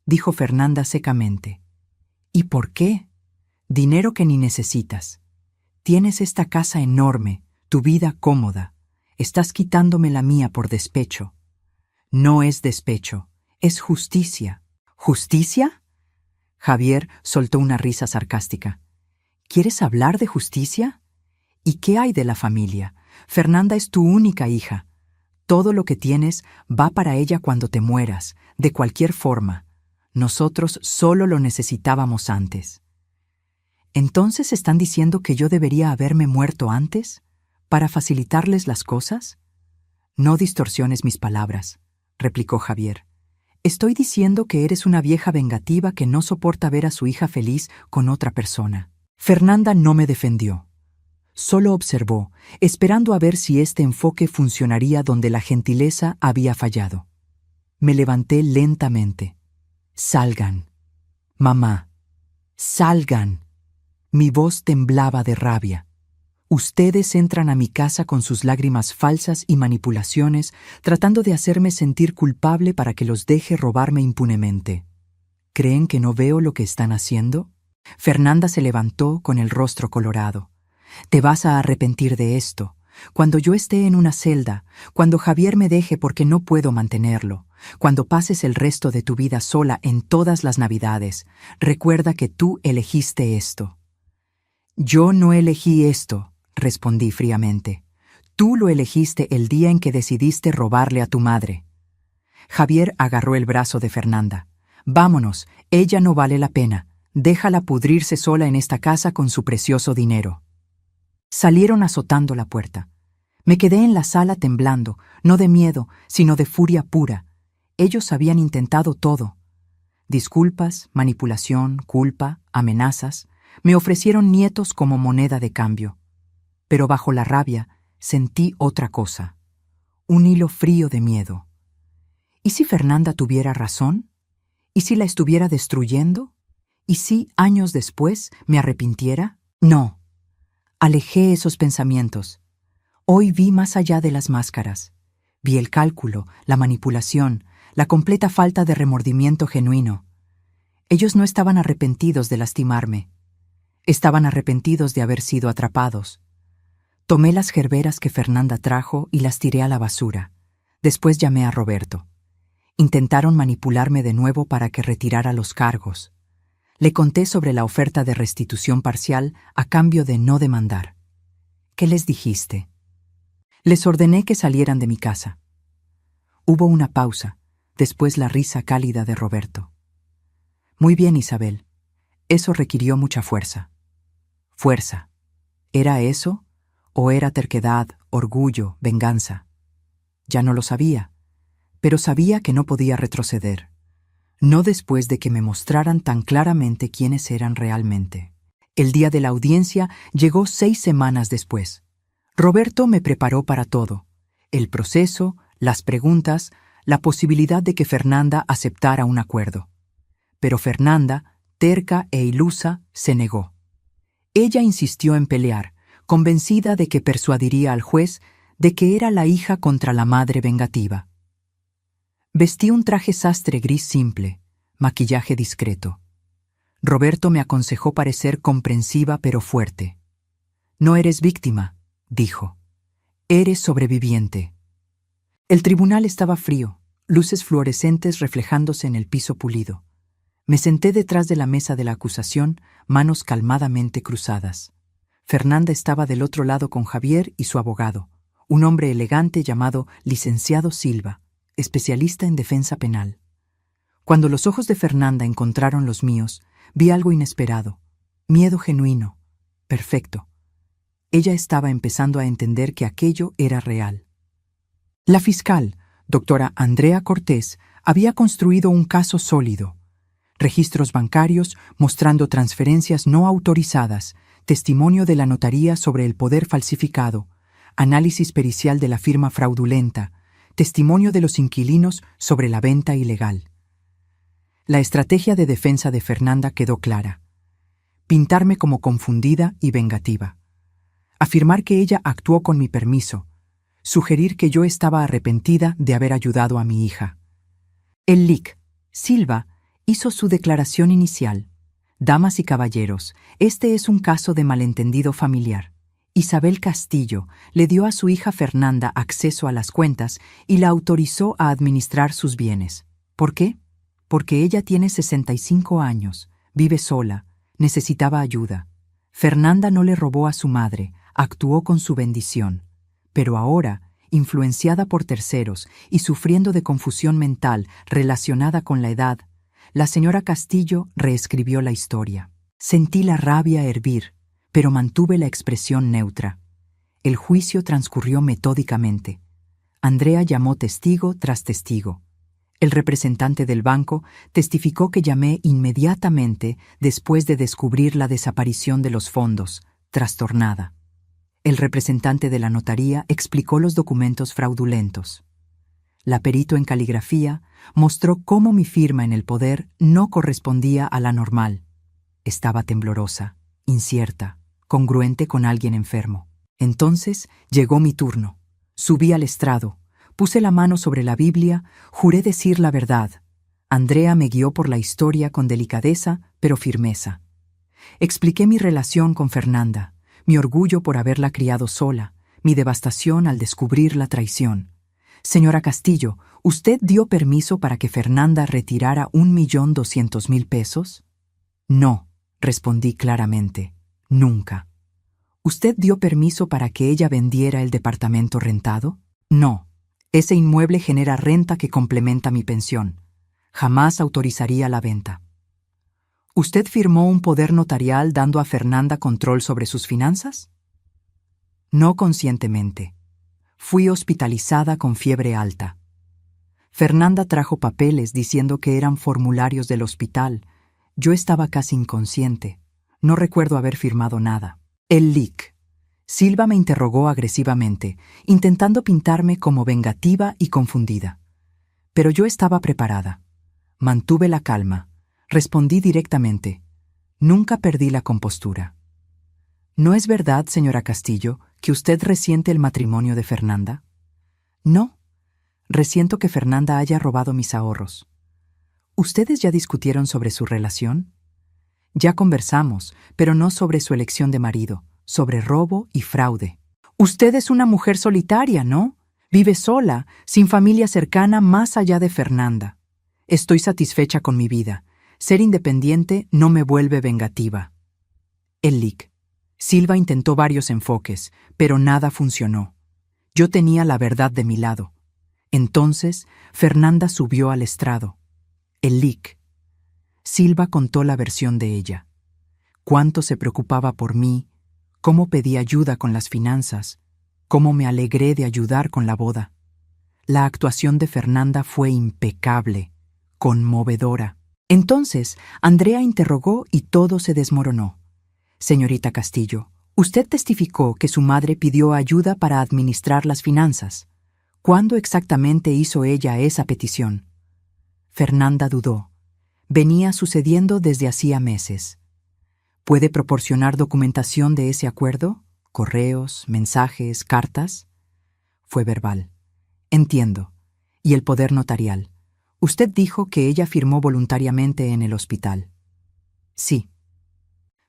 A: dijo Fernanda secamente. «¿Y por qué? Dinero que ni necesitas. Tienes esta casa enorme, tu vida cómoda. Estás quitándome la mía por despecho». «No es despecho, es justicia». «¿Justicia?». Javier soltó una risa sarcástica. ¿Quieres hablar de justicia? ¿Y qué hay de la familia? Fernanda es tu única hija. Todo lo que tienes va para ella cuando te mueras, de cualquier forma. Nosotros solo lo necesitábamos antes. ¿Entonces están diciendo que yo debería haberme muerto antes, para facilitarles las cosas? No distorsiones mis palabras, replicó Javier. Estoy diciendo que eres una vieja vengativa que no soporta ver a su hija feliz con otra persona. Fernanda no me defendió. Solo observó, esperando a ver si este enfoque funcionaría donde la gentileza había fallado. Me levanté lentamente. «Salgan. Mamá, salgan». Mi voz temblaba de rabia. Ustedes entran a mi casa con sus lágrimas falsas y manipulaciones, tratando de hacerme sentir culpable para que los deje robarme impunemente. ¿Creen que no veo lo que están haciendo? Fernanda se levantó con el rostro colorado. Te vas a arrepentir de esto. Cuando yo esté en una celda, cuando Javier me deje porque no puedo mantenerlo, cuando pases el resto de tu vida sola en todas las Navidades, recuerda que tú elegiste esto. Yo no elegí esto, respondí fríamente. Tú lo elegiste el día en que decidiste robarle a tu madre. Javier agarró el brazo de Fernanda. Vámonos, ella no vale la pena. Déjala pudrirse sola en esta casa con su precioso dinero. Salieron azotando la puerta. Me quedé en la sala temblando, no de miedo, sino de furia pura. Ellos habían intentado todo. Disculpas, manipulación, culpa, amenazas. Me ofrecieron nietos como moneda de cambio. Pero bajo la rabia sentí otra cosa. Un hilo frío de miedo. ¿Y si Fernanda tuviera razón? ¿Y si la estuviera destruyendo? ¿Y si, años después, me arrepintiera? No. Alejé esos pensamientos. Hoy vi más allá de las máscaras. Vi el cálculo, la manipulación, la completa falta de remordimiento genuino. Ellos no estaban arrepentidos de lastimarme. Estaban arrepentidos de haber sido atrapados. Tomé las gerberas que Fernanda trajo y las tiré a la basura. Después llamé a Roberto. Intentaron manipularme de nuevo para que retirara los cargos. Le conté sobre la oferta de restitución parcial a cambio de no demandar. ¿Qué les dijiste? Les ordené que salieran de mi casa. Hubo una pausa, después la risa cálida de Roberto. Muy bien, Isabel. Eso requirió mucha fuerza. Fuerza. ¿Era eso? ¿O era terquedad, orgullo, venganza? Ya no lo sabía, pero sabía que no podía retroceder. No después de que me mostraran tan claramente quiénes eran realmente. El día de la audiencia llegó 6 semanas después. Roberto me preparó para todo. El proceso, las preguntas, la posibilidad de que Fernanda aceptara un acuerdo. Pero Fernanda, terca e ilusa, se negó. Ella insistió en pelear, convencida de que persuadiría al juez de que era la hija contra la madre vengativa. Vestí un traje sastre gris simple, maquillaje discreto. Roberto me aconsejó parecer comprensiva pero fuerte. «No eres víctima», dijo. «Eres sobreviviente». El tribunal estaba frío, luces fluorescentes reflejándose en el piso pulido. Me senté detrás de la mesa de la acusación, manos calmadamente cruzadas. Fernanda estaba del otro lado con Javier y su abogado, un hombre elegante llamado Licenciado Silva, especialista en defensa penal. Cuando los ojos de Fernanda encontraron los míos, vi algo inesperado, miedo genuino, perfecto. Ella estaba empezando a entender que aquello era real. La fiscal, doctora Andrea Cortés, había construido un caso sólido. Registros bancarios mostrando transferencias no autorizadas, testimonio de la notaría sobre el poder falsificado, análisis pericial de la firma fraudulenta, testimonio de los inquilinos sobre la venta ilegal. La estrategia de defensa de Fernanda quedó clara. Pintarme como confundida y vengativa. Afirmar que ella actuó con mi permiso. Sugerir que yo estaba arrepentida de haber ayudado a mi hija. El LIC, Silva, hizo su declaración inicial. Damas y caballeros, este es un caso de malentendido familiar. Isabel Castillo le dio a su hija Fernanda acceso a las cuentas y la autorizó a administrar sus bienes. ¿Por qué? Porque ella tiene 65 años, vive sola, necesitaba ayuda. Fernanda no le robó a su madre, actuó con su bendición. Pero ahora, influenciada por terceros y sufriendo de confusión mental relacionada con la edad, la señora Castillo reescribió la historia. Sentí la rabia hervir, pero mantuve la expresión neutra. El juicio transcurrió metódicamente. Andrea llamó testigo tras testigo. El representante del banco testificó que llamé inmediatamente después de descubrir la desaparición de los fondos, trastornada. El representante de la notaría explicó los documentos fraudulentos. La perito en caligrafía mostró cómo mi firma en el poder no correspondía a la normal. Estaba temblorosa, incierta, congruente con alguien enfermo. Entonces llegó mi turno. Subí al estrado. Puse la mano sobre la Biblia, juré decir la verdad. Andrea me guió por la historia con delicadeza, pero firmeza. Expliqué mi relación con Fernanda, mi orgullo por haberla criado sola, mi devastación al descubrir la traición. Señora Castillo, ¿usted dio permiso para que Fernanda retirara 1.200.000 pesos? No, respondí claramente, nunca. ¿Usted dio permiso para que ella vendiera el departamento rentado? No. Ese inmueble genera renta que complementa mi pensión. Jamás autorizaría la venta. ¿Usted firmó un poder notarial dando a Fernanda control sobre sus finanzas? No conscientemente. Fui hospitalizada con fiebre alta. Fernanda trajo papeles diciendo que eran formularios del hospital. Yo estaba casi inconsciente. No recuerdo haber firmado nada. El LIC. Silva me interrogó agresivamente, intentando pintarme como vengativa y confundida. Pero yo estaba preparada. Mantuve la calma. Respondí directamente. Nunca perdí la compostura. ¿No es verdad, señora Castillo, que usted resiente el matrimonio de Fernanda? No. Resiento que Fernanda haya robado mis ahorros. ¿Ustedes ya discutieron sobre su relación? Ya conversamos, pero no sobre su elección de marido, sobre robo y fraude. Usted es una mujer solitaria, ¿no? Vive sola, sin familia cercana más allá de Fernanda. Estoy satisfecha con mi vida. Ser independiente no me vuelve vengativa. El LIC. Silva intentó varios enfoques, pero nada funcionó. Yo tenía la verdad de mi lado. Entonces, Fernanda subió al estrado. El LIC. Silva contó la versión de ella. Cuánto se preocupaba por mí, cómo pedí ayuda con las finanzas, cómo me alegré de ayudar con la boda. La actuación de Fernanda fue impecable, conmovedora. Entonces, Andrea interrogó y todo se desmoronó. Señorita Castillo, usted testificó que su madre pidió ayuda para administrar las finanzas. ¿Cuándo exactamente hizo ella esa petición? Fernanda dudó. Venía sucediendo desde hacía meses. ¿Puede proporcionar documentación de ese acuerdo? ¿Correos, mensajes, cartas? Fue verbal. Entiendo. ¿Y el poder notarial? Usted dijo que ella firmó voluntariamente en el hospital. Sí.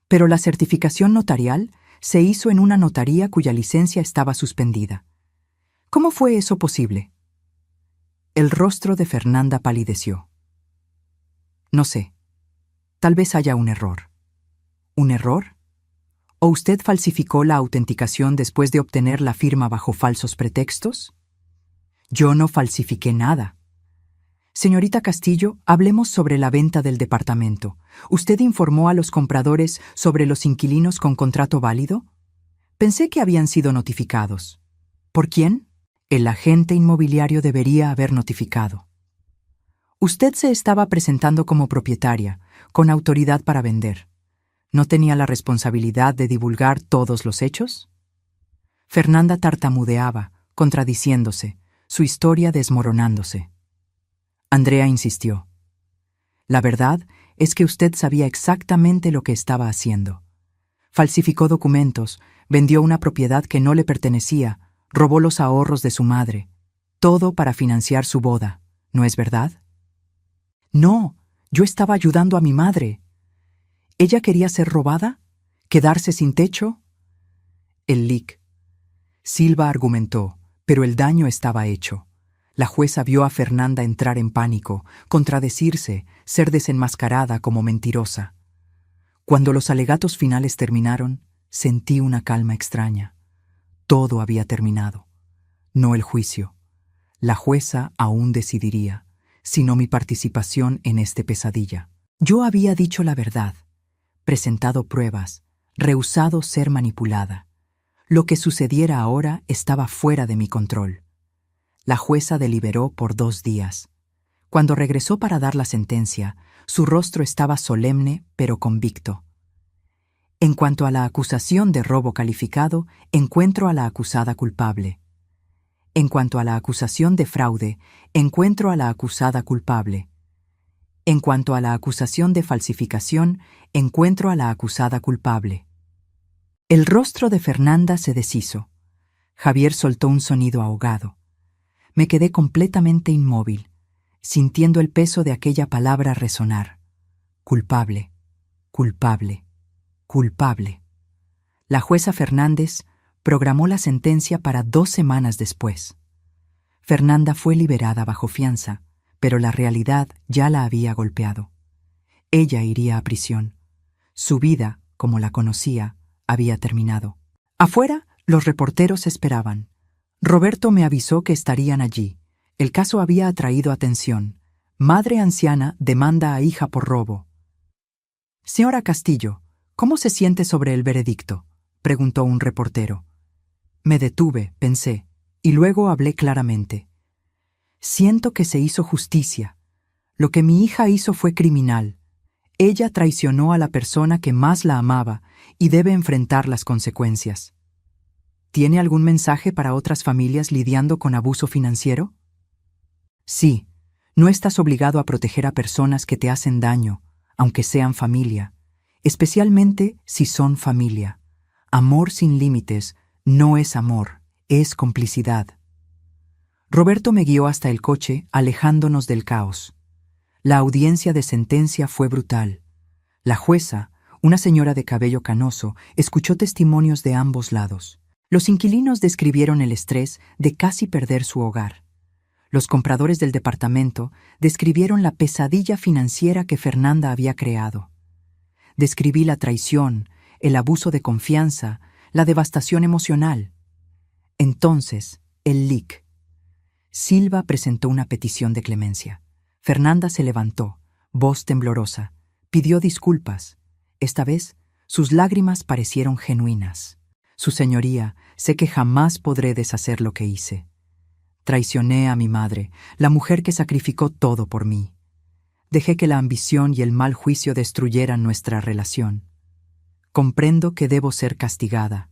A: Pero la certificación notarial se hizo en una notaría cuya licencia estaba suspendida. ¿Cómo fue eso posible? El rostro de Fernanda palideció. No sé. Tal vez haya un error. ¿Un error? ¿O usted falsificó la autenticación después de obtener la firma bajo falsos pretextos? Yo no falsifiqué nada. Señorita Castillo, hablemos sobre la venta del departamento. ¿Usted informó a los compradores sobre los inquilinos con contrato válido? Pensé que habían sido notificados. ¿Por quién? El agente inmobiliario debería haber notificado. Usted se estaba presentando como propietaria, con autoridad para vender. ¿No tenía la responsabilidad de divulgar todos los hechos? Fernanda tartamudeaba, contradiciéndose, su historia desmoronándose. Andrea insistió. La verdad es que usted sabía exactamente lo que estaba haciendo. Falsificó documentos, vendió una propiedad que no le pertenecía, robó los ahorros de su madre. Todo para financiar su boda, ¿no es verdad? No, yo estaba ayudando a mi madre. ¿Ella quería ser robada? ¿Quedarse sin techo? El LIC. Silva argumentó, pero el daño estaba hecho. La jueza vio a Fernanda entrar en pánico, contradecirse, ser desenmascarada como mentirosa. Cuando los alegatos finales terminaron, sentí una calma extraña. Todo había terminado. No el juicio. La jueza aún decidiría, sino mi participación en este pesadilla. Yo había dicho la verdad, presentado pruebas, rehusado ser manipulada. Lo que sucediera ahora estaba fuera de mi control. La jueza deliberó por 2 días. Cuando regresó para dar la sentencia, su rostro estaba solemne pero convicto. En cuanto a la acusación de robo calificado, encuentro a la acusada culpable. En cuanto a la acusación de fraude, encuentro a la acusada culpable. En cuanto a la acusación de falsificación, encuentro a la acusada culpable. El rostro de Fernanda se deshizo. Javier soltó un sonido ahogado. Me quedé completamente inmóvil, sintiendo el peso de aquella palabra resonar. Culpable, culpable, culpable. La jueza Fernández programó la sentencia para 2 semanas después. Fernanda fue liberada bajo fianza, pero la realidad ya la había golpeado. Ella iría a prisión. Su vida, como la conocía, había terminado. Afuera, los reporteros esperaban. Roberto me avisó que estarían allí. El caso había atraído atención. Madre anciana demanda a hija por robo. Señora Castillo, ¿cómo se siente sobre el veredicto?, preguntó un reportero. Me detuve, pensé, y luego hablé claramente. Siento que se hizo justicia. Lo que mi hija hizo fue criminal. Ella traicionó a la persona que más la amaba y debe enfrentar las consecuencias. ¿Tiene algún mensaje para otras familias lidiando con abuso financiero? Sí, no estás obligado a proteger a personas que te hacen daño, aunque sean familia, especialmente si son familia. Amor sin límites no es amor, es complicidad. Roberto me guió hasta el coche, alejándonos del caos. La audiencia de sentencia fue brutal. La jueza, una señora de cabello canoso, escuchó testimonios de ambos lados. Los inquilinos describieron el estrés de casi perder su hogar. Los compradores del departamento describieron la pesadilla financiera que Fernanda había creado. Describí la traición, el abuso de confianza, la devastación emocional. Entonces, el LIC. Silva presentó una petición de clemencia. Fernanda se levantó, voz temblorosa, pidió disculpas. Esta vez, sus lágrimas parecieron genuinas. Su señoría, sé que jamás podré deshacer lo que hice. Traicioné a mi madre, la mujer que sacrificó todo por mí. Dejé que la ambición y el mal juicio destruyeran nuestra relación. Comprendo que debo ser castigada.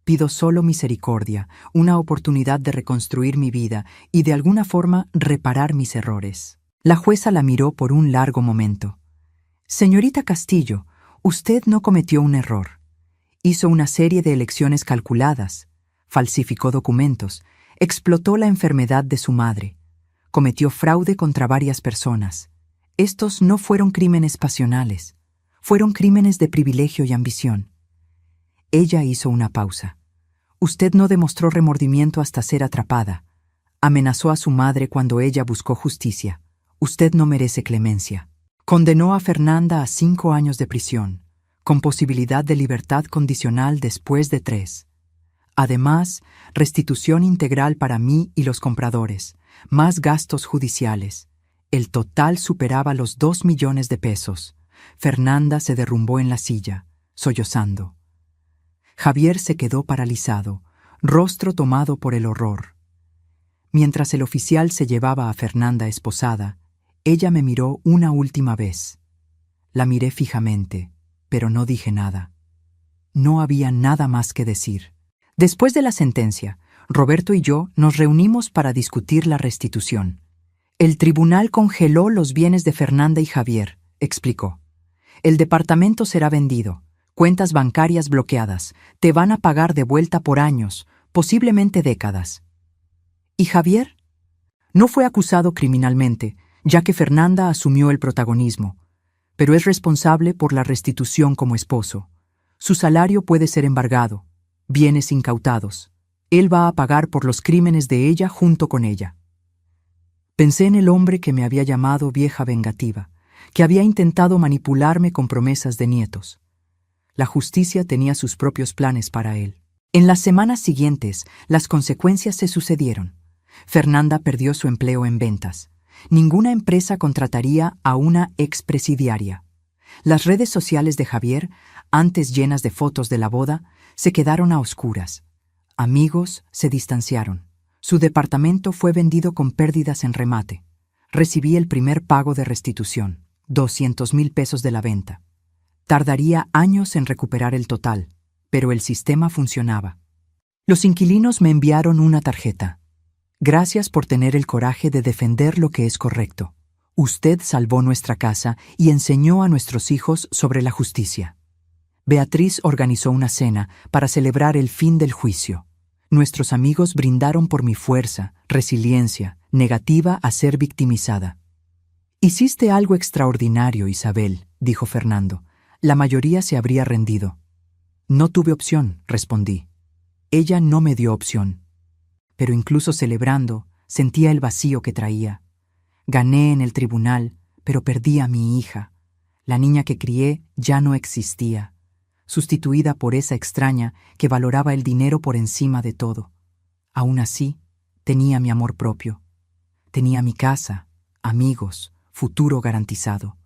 A: Pido solo misericordia, una oportunidad de reconstruir mi vida y de alguna forma reparar mis errores. La jueza la miró por un largo momento. Señorita Castillo, usted no cometió un error. Hizo una serie de elecciones calculadas, falsificó documentos, explotó la enfermedad de su madre, cometió fraude contra varias personas. Estos no fueron crímenes pasionales, fueron crímenes de privilegio y ambición. Ella hizo una pausa. Usted no demostró remordimiento hasta ser atrapada. Amenazó a su madre cuando ella buscó justicia. Usted no merece clemencia. Condenó a Fernanda a 5 años de prisión, con posibilidad de libertad condicional después de 3. Además, restitución integral para mí y los compradores, más gastos judiciales. El total superaba los 2 millones de pesos. Fernanda se derrumbó en la silla, sollozando. Javier se quedó paralizado, rostro tomado por el horror. Mientras el oficial se llevaba a Fernanda esposada, ella me miró una última vez. La miré fijamente, pero no dije nada. No había nada más que decir. Después de la sentencia, Roberto y yo nos reunimos para discutir la restitución. El tribunal congeló los bienes de Fernanda y Javier, explicó. El departamento será vendido, cuentas bancarias bloqueadas, te van a pagar de vuelta por años, posiblemente décadas. ¿Y Javier? No fue acusado criminalmente, ya que Fernanda asumió el protagonismo, pero es responsable por la restitución como esposo. Su salario puede ser embargado, bienes incautados. Él va a pagar por los crímenes de ella junto con ella. Pensé en el hombre que me había llamado vieja vengativa, que había intentado manipularme con promesas de nietos. La justicia tenía sus propios planes para él. En las semanas siguientes, las consecuencias se sucedieron. Fernanda perdió su empleo en ventas. Ninguna empresa contrataría a una expresidiaria. Las redes sociales de Javier, antes llenas de fotos de la boda, se quedaron a oscuras. Amigos se distanciaron. Su departamento fue vendido con pérdidas en remate. Recibí el primer pago de restitución, 200,000 pesos de la venta. Tardaría años en recuperar el total, pero el sistema funcionaba. Los inquilinos me enviaron una tarjeta. Gracias por tener el coraje de defender lo que es correcto. Usted salvó nuestra casa y enseñó a nuestros hijos sobre la justicia. Beatriz organizó una cena para celebrar el fin del juicio. Nuestros amigos brindaron por mi fuerza, resiliencia, negativa a ser victimizada. Hiciste algo extraordinario, Isabel, dijo Fernando. La mayoría se habría rendido. No tuve opción, respondí. Ella no me dio opción. Pero incluso celebrando, sentía el vacío que traía. Gané en el tribunal, pero perdí a mi hija. La niña que crié ya no existía, sustituida por esa extraña que valoraba el dinero por encima de todo. Aún así, tenía mi amor propio. Tenía mi casa, amigos, futuro garantizado.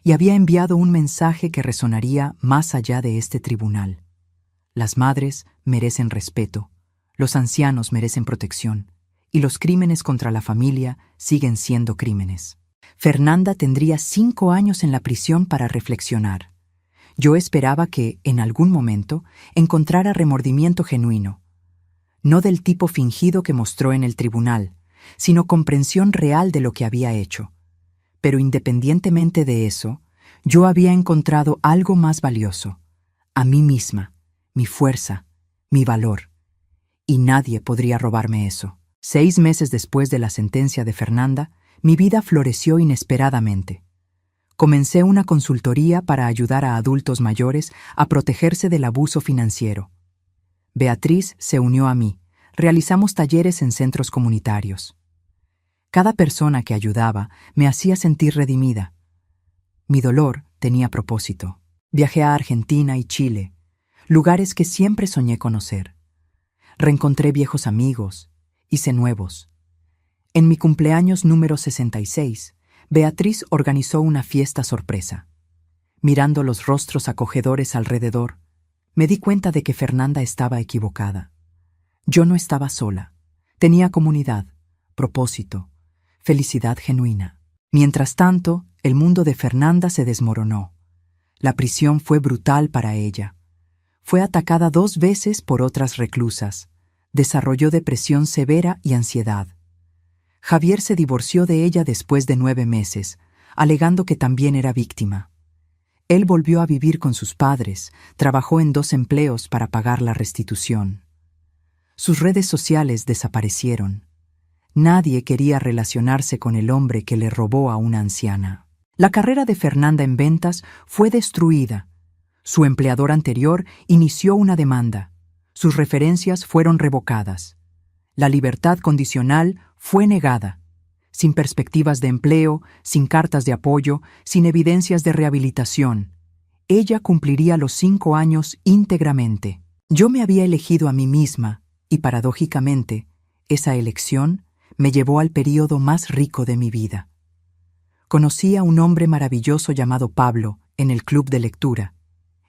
A: Y había enviado un mensaje que resonaría más allá de este tribunal. Las madres merecen respeto. Los ancianos merecen protección, y los crímenes contra la familia siguen siendo crímenes. Fernanda tendría 5 años en la prisión para reflexionar. Yo esperaba que, en algún momento, encontrara remordimiento genuino. No del tipo fingido que mostró en el tribunal, sino comprensión real de lo que había hecho. Pero independientemente de eso, yo había encontrado algo más valioso. A mí misma, mi fuerza, mi valor. Y nadie podría robarme eso. 6 meses después de la sentencia de Fernanda, mi vida floreció inesperadamente. Comencé una consultoría para ayudar a adultos mayores a protegerse del abuso financiero. Beatriz se unió a mí. Realizamos talleres en centros comunitarios. Cada persona que ayudaba me hacía sentir redimida. Mi dolor tenía propósito. Viajé a Argentina y Chile, lugares que siempre soñé conocer. Reencontré viejos amigos, hice nuevos. En mi cumpleaños número 66, Beatriz organizó una fiesta sorpresa. Mirando los rostros acogedores alrededor, me di cuenta de que Fernanda estaba equivocada. Yo no estaba sola. Tenía comunidad, propósito, felicidad genuina. Mientras tanto, el mundo de Fernanda se desmoronó. La prisión fue brutal para ella. Fue atacada 2 veces por otras reclusas. Desarrolló depresión severa y ansiedad. Javier se divorció de ella después de 9 meses, alegando que también era víctima. Él volvió a vivir con sus padres, trabajó en 2 empleos para pagar la restitución. Sus redes sociales desaparecieron. Nadie quería relacionarse con el hombre que le robó a una anciana. La carrera de Fernanda en ventas fue destruida. Su empleador anterior inició una demanda. Sus referencias fueron revocadas. La libertad condicional fue negada, sin perspectivas de empleo, sin cartas de apoyo, sin evidencias de rehabilitación. Ella cumpliría los 5 años íntegramente. Yo me había elegido a mí misma y, paradójicamente, esa elección me llevó al período más rico de mi vida. Conocí a un hombre maravilloso llamado Pablo en el club de lectura.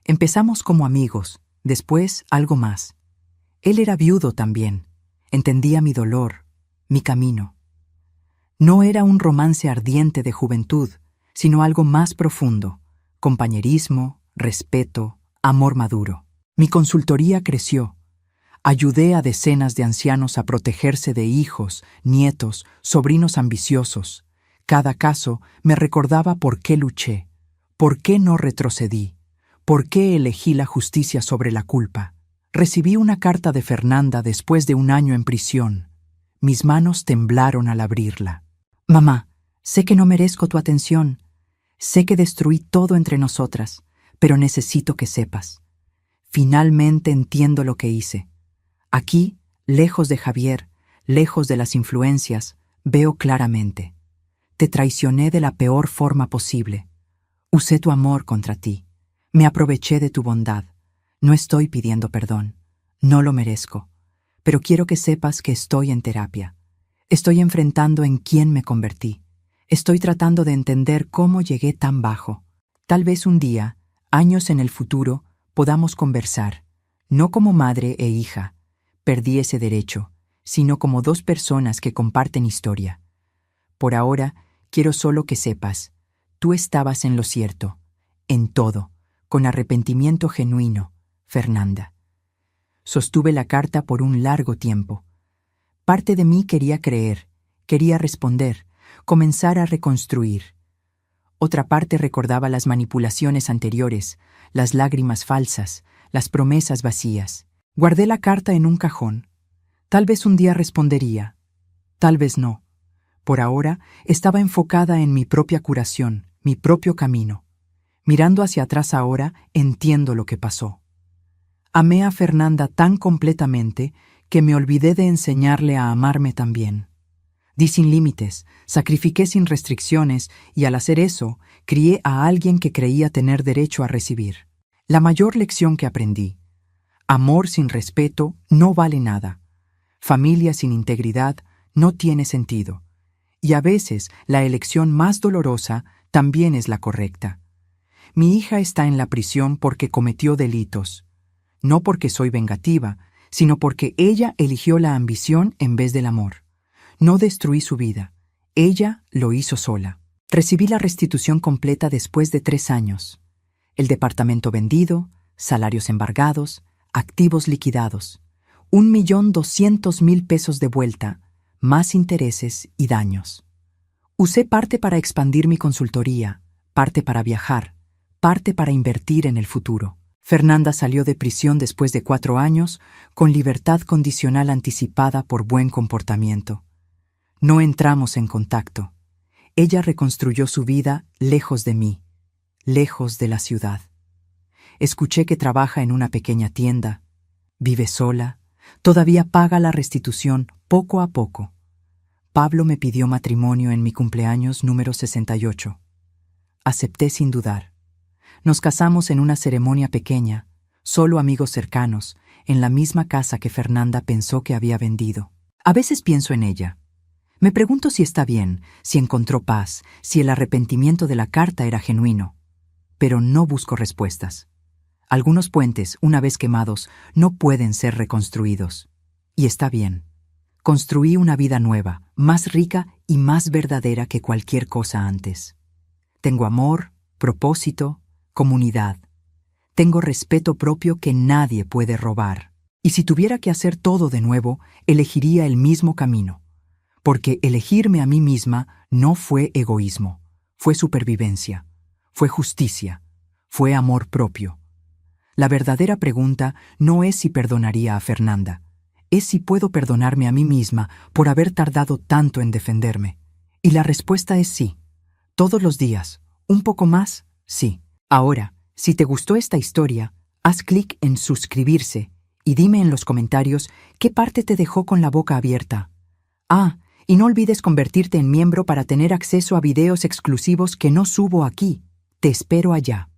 A: Empezamos como amigos, después algo más. Él era viudo también. Entendía mi dolor, mi camino. No era un romance ardiente de juventud, sino algo más profundo: compañerismo, respeto, amor maduro. Mi consultoría creció. Ayudé a decenas de ancianos a protegerse de hijos, nietos, sobrinos ambiciosos. Cada caso me recordaba por qué luché, por qué no retrocedí, por qué elegí la justicia sobre la culpa. Recibí una carta de Fernanda después de 1 año en prisión. Mis manos temblaron al abrirla. Mamá, sé que no merezco tu atención. Sé que destruí todo entre nosotras, pero necesito que sepas. Finalmente entiendo lo que hice. Aquí, lejos de Javier, lejos de las influencias, veo claramente. Te traicioné de la peor forma posible. Usé tu amor contra ti. Me aproveché de tu bondad. No estoy pidiendo perdón. No lo merezco. Pero quiero que sepas que estoy en terapia. Estoy enfrentando en quién me convertí. Estoy tratando de entender cómo llegué tan bajo. Tal vez un día, años en el futuro, podamos conversar, no como madre e hija. Perdí ese derecho, sino como 2 personas que comparten historia. Por ahora, quiero solo que sepas, tú estabas en lo cierto, en todo, con arrepentimiento genuino, Fernanda. Sostuve la carta por un largo tiempo. Parte de mí quería creer, quería responder, comenzar a reconstruir. Otra parte recordaba las manipulaciones anteriores, las lágrimas falsas, las promesas vacías. Guardé la carta en un cajón. Tal vez un día respondería, tal vez no. Por ahora estaba enfocada en mi propia curación, mi propio camino. Mirando hacia atrás ahora, entiendo lo que pasó. Amé a Fernanda tan completamente que me olvidé de enseñarle a amarme también. Di sin límites, sacrifiqué sin restricciones y al hacer eso, crié a alguien que creía tener derecho a recibir. La mayor lección que aprendí: amor sin respeto no vale nada. Familia sin integridad no tiene sentido. Y a veces la elección más dolorosa también es la correcta. Mi hija está en la prisión porque cometió delitos. No porque soy vengativa, sino porque ella eligió la ambición en vez del amor. No destruí su vida. Ella lo hizo sola. Recibí la restitución completa después de 3 años. El departamento vendido, salarios embargados, activos liquidados. 1.200.000 pesos de vuelta, más intereses y daños. Usé parte para expandir mi consultoría, parte para viajar, parte para invertir en el futuro. Fernanda salió de prisión después de 4 años con libertad condicional anticipada por buen comportamiento. No entramos en contacto. Ella reconstruyó su vida lejos de mí, lejos de la ciudad. Escuché que trabaja en una pequeña tienda, vive sola, todavía paga la restitución poco a poco. Pablo me pidió matrimonio en mi cumpleaños número 68. Acepté sin dudar. Nos casamos en una ceremonia pequeña, solo amigos cercanos, en la misma casa que Fernanda pensó que había vendido. A veces pienso en ella. Me pregunto si está bien, si encontró paz, si el arrepentimiento de la carta era genuino. Pero no busco respuestas. Algunos puentes, una vez quemados, no pueden ser reconstruidos. Y está bien. Construí una vida nueva, más rica y más verdadera que cualquier cosa antes. Tengo amor, propósito, comunidad. Tengo respeto propio que nadie puede robar. Y si tuviera que hacer todo de nuevo, elegiría el mismo camino. Porque elegirme a mí misma no fue egoísmo, fue supervivencia, fue justicia, fue amor propio. La verdadera pregunta no es si perdonaría a Fernanda, es si puedo perdonarme a mí misma por haber tardado tanto en defenderme. Y la respuesta es sí. Todos los días, un poco más, sí. Ahora, si te gustó esta historia, haz clic en suscribirse y dime en los comentarios qué parte te dejó con la boca abierta. Ah, y no olvides convertirte en miembro para tener acceso a videos exclusivos que no subo aquí. Te espero allá.